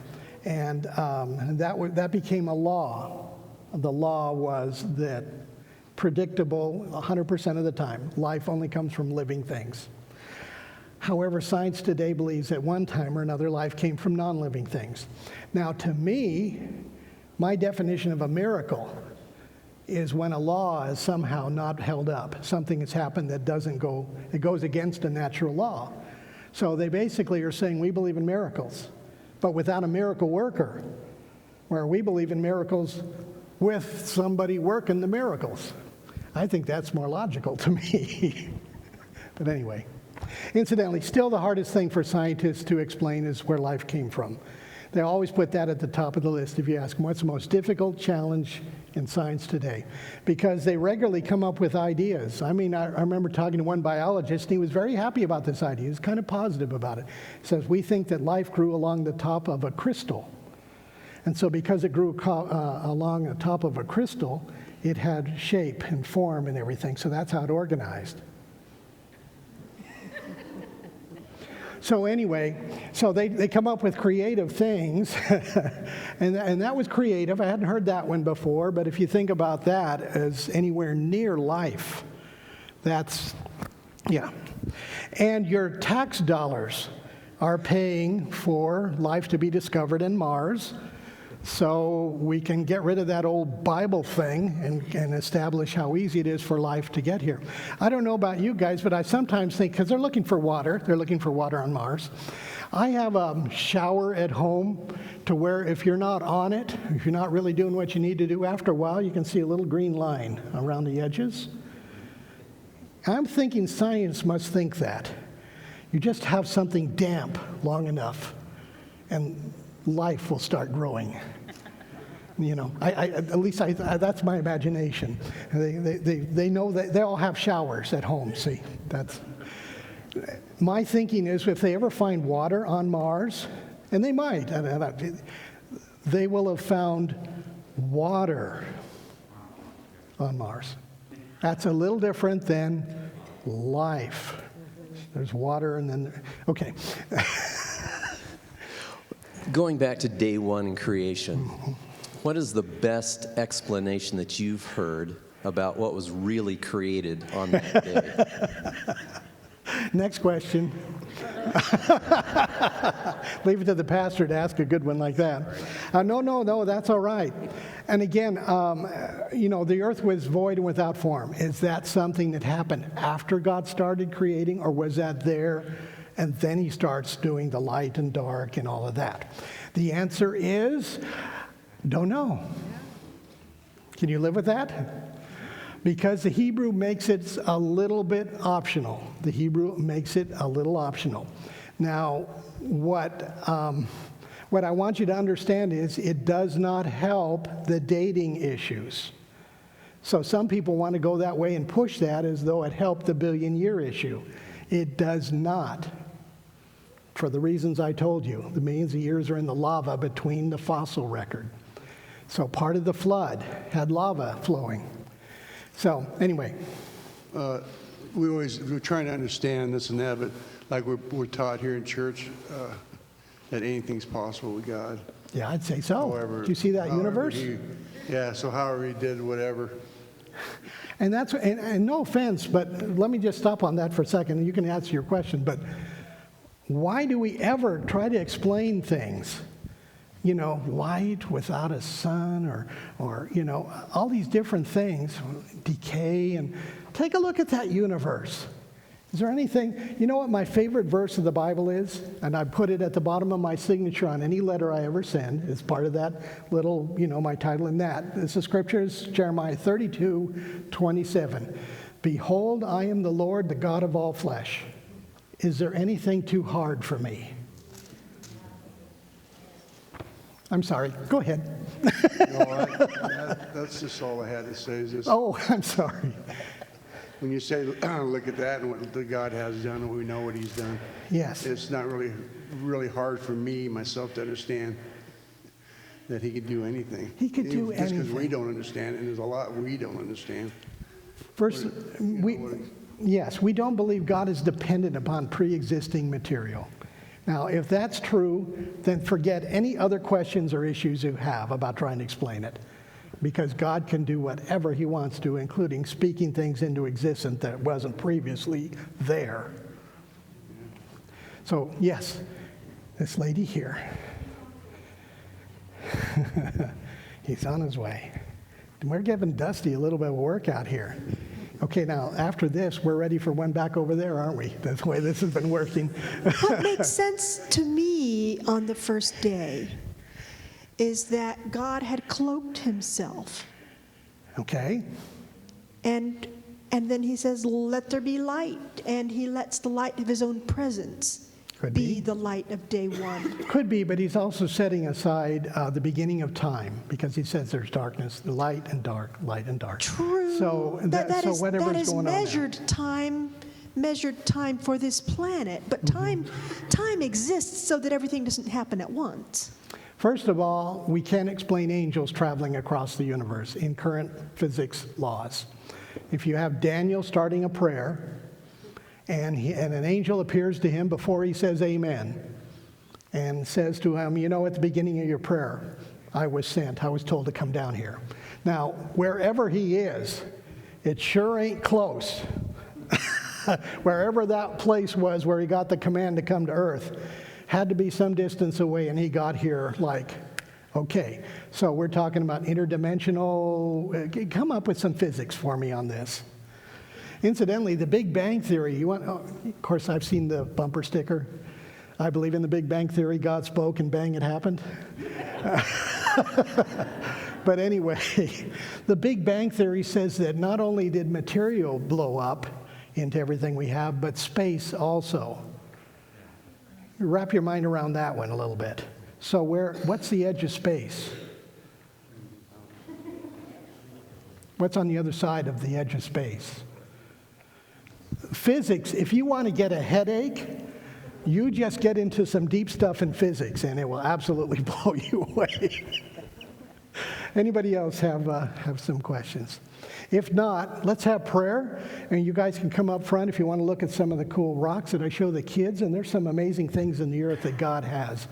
And that became a law. The law was that predictable 100% of the time, life only comes from living things. However, science today believes at one time or another life came from non-living things. Now, to me, my definition of a miracle is when a law is somehow not held up. Something has happened that it goes against a natural law. So they basically are saying we believe in miracles, but without a miracle worker, where we believe in miracles with somebody working the miracles. I think that's more logical to me. But anyway. Incidentally, still the hardest thing for scientists to explain is where life came from. They always put that at the top of the list if you ask them what's the most difficult challenge in science today, because they regularly come up with ideas. I mean, I remember talking to one biologist, and he was very happy about this idea. He was kind of positive about it. He says, we think that life grew along the top of a crystal. And so because it grew along the top of a crystal, it had shape and form and everything, so that's how it organized. So anyway, so they come up with creative things, and that was creative. I hadn't heard that one before, but if you think about that as anywhere near life, that's, And your tax dollars are paying for life to be discovered in Mars, so we can get rid of that old Bible thing and establish how easy it is for life to get here. I don't know about you guys, but I sometimes think, because they're looking for water on Mars. I have a shower at home to where if you're not on it, if you're not really doing what you need to do, after a while you can see a little green line around the edges. I'm thinking science must think that. You just have something damp long enough and life will start growing. You know, at least that's my imagination. They know that they all have showers at home. See, that's my thinking is if they ever find water on Mars, and they might, they will have found water on Mars. That's a little different than life. There's water and then, okay. Going back to day one in creation, what is the best explanation that you've heard about what was really created on that day? Next question. Leave it to the pastor to ask a good one like that. No, that's all right. And again, the earth was void and without form. Is that something that happened after God started creating, or was that there and then he starts doing the light and dark and all of that? The answer is, don't know. Can you live with that? Because the Hebrew makes it a little bit optional. The Hebrew makes it a little optional. Now, what I want you to understand is it does not help the dating issues. So some people want to go that way and push that as though it helped the billion-year issue. It does not. For the reasons I told you, the millions of years are in the lava between the fossil record. So part of the flood had lava flowing. So anyway. We're trying to understand this and that, but like we're taught here in church that anything's possible with God. Yeah, I'd say so. Do you see that universe? So however he did whatever. And that's and no offense, but let me just stop on that for a second, and you can answer your question. But why do we ever try to explain things? You know, light without a sun, or all these different things, decay, and take a look at that universe. Is there anything, you know what my favorite verse of the Bible is? And I put it at the bottom of my signature on any letter I ever send. It's part of that little, my title in that. This is scripture, is Jeremiah 32:27. Behold, I am the Lord, the God of all flesh. Is there anything too hard for me? I'm sorry. Go ahead. That's just all I had to say. Is this. Oh, I'm sorry. When you say, look at that and what the God has done, and we know what he's done. Yes. It's not really hard for myself to understand that he could do anything. He could do anything. Just because we don't understand, and there's a lot we don't understand. First, we don't believe God is dependent upon pre-existing material. Now, if that's true, then forget any other questions or issues you have about trying to explain it. Because God can do whatever he wants to, including speaking things into existence that wasn't previously there. So, yes, this lady here. He's on his way. We're giving Dusty a little bit of work out here. Okay, now, after this, we're ready for one back over there, aren't we? That's the way this has been working. What makes sense to me on the first day is that God had cloaked himself. Okay. And then he says, let there be light. And he lets the light of his own presence be the light of day one. Could be, but he's also setting aside the beginning of time, because he says there's darkness, light and dark, light and dark. True. So that is measured time for this planet. But time exists so that everything doesn't happen at once. First of all, we can't explain angels traveling across the universe in current physics laws. If you have Daniel starting a prayer, and an angel appears to him before he says amen, and says to him, at the beginning of your prayer, I was sent, I was told to come down here. Now, wherever he is, it sure ain't close. Wherever that place was where he got the command to come to earth, had to be some distance away, and he got here like, okay. So we're talking about interdimensional. Come up with some physics for me on this. Incidentally, the Big Bang Theory, of course, I've seen the bumper sticker. I believe in the Big Bang Theory. God spoke and bang, it happened. But anyway, the Big Bang Theory says that not only did material blow up into everything we have, but space also. Wrap your mind around that one a little bit. So what's the edge of space? What's on the other side of the edge of space? Physics, if you want to get a headache, you just get into some deep stuff in physics, and it will absolutely blow you away. Anybody else have some questions? If not, let's have prayer, and you guys can come up front if you want to look at some of the cool rocks that I show the kids, and there's some amazing things in the earth that God has,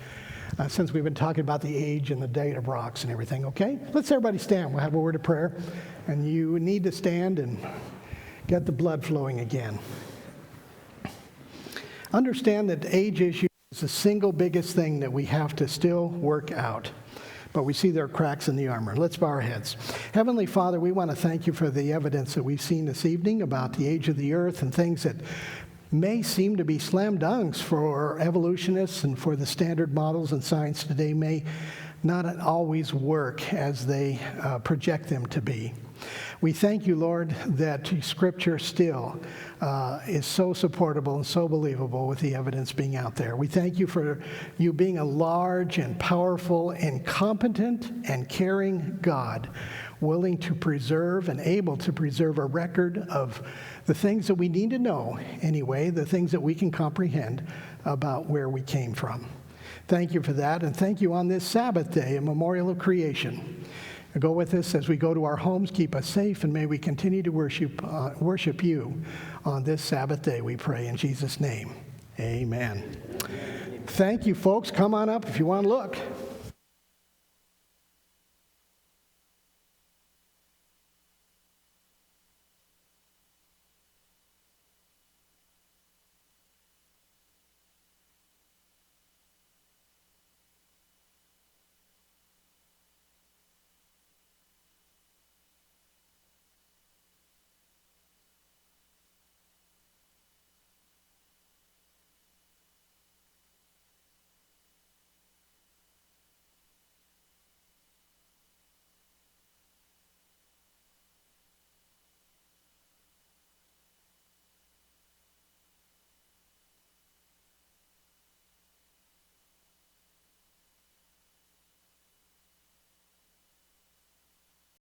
since we've been talking about the age and the date of rocks and everything, okay? Let's everybody stand. We'll have a word of prayer, and you need to stand and get the blood flowing again. Understand that age issue is the single biggest thing that we have to still work out. But we see there are cracks in the armor. Let's bow our heads. Heavenly Father, we want to thank you for the evidence that we've seen this evening about the age of the earth and things that may seem to be slam dunks for evolutionists and for the standard models in science today may not always work as they project them to be. We thank you, Lord, that Scripture still is so supportable and so believable with the evidence being out there. We thank you for you being a large and powerful and competent and caring God, willing to preserve and able to preserve a record of the things that we need to know anyway, the things that we can comprehend about where we came from. Thank you for that, and thank you on this Sabbath day, a memorial of creation. Go with us as we go to our homes. Keep us safe, and may we continue to worship you on this Sabbath day, we pray in Jesus' name. Amen. Thank you, folks. Come on up if you want to look.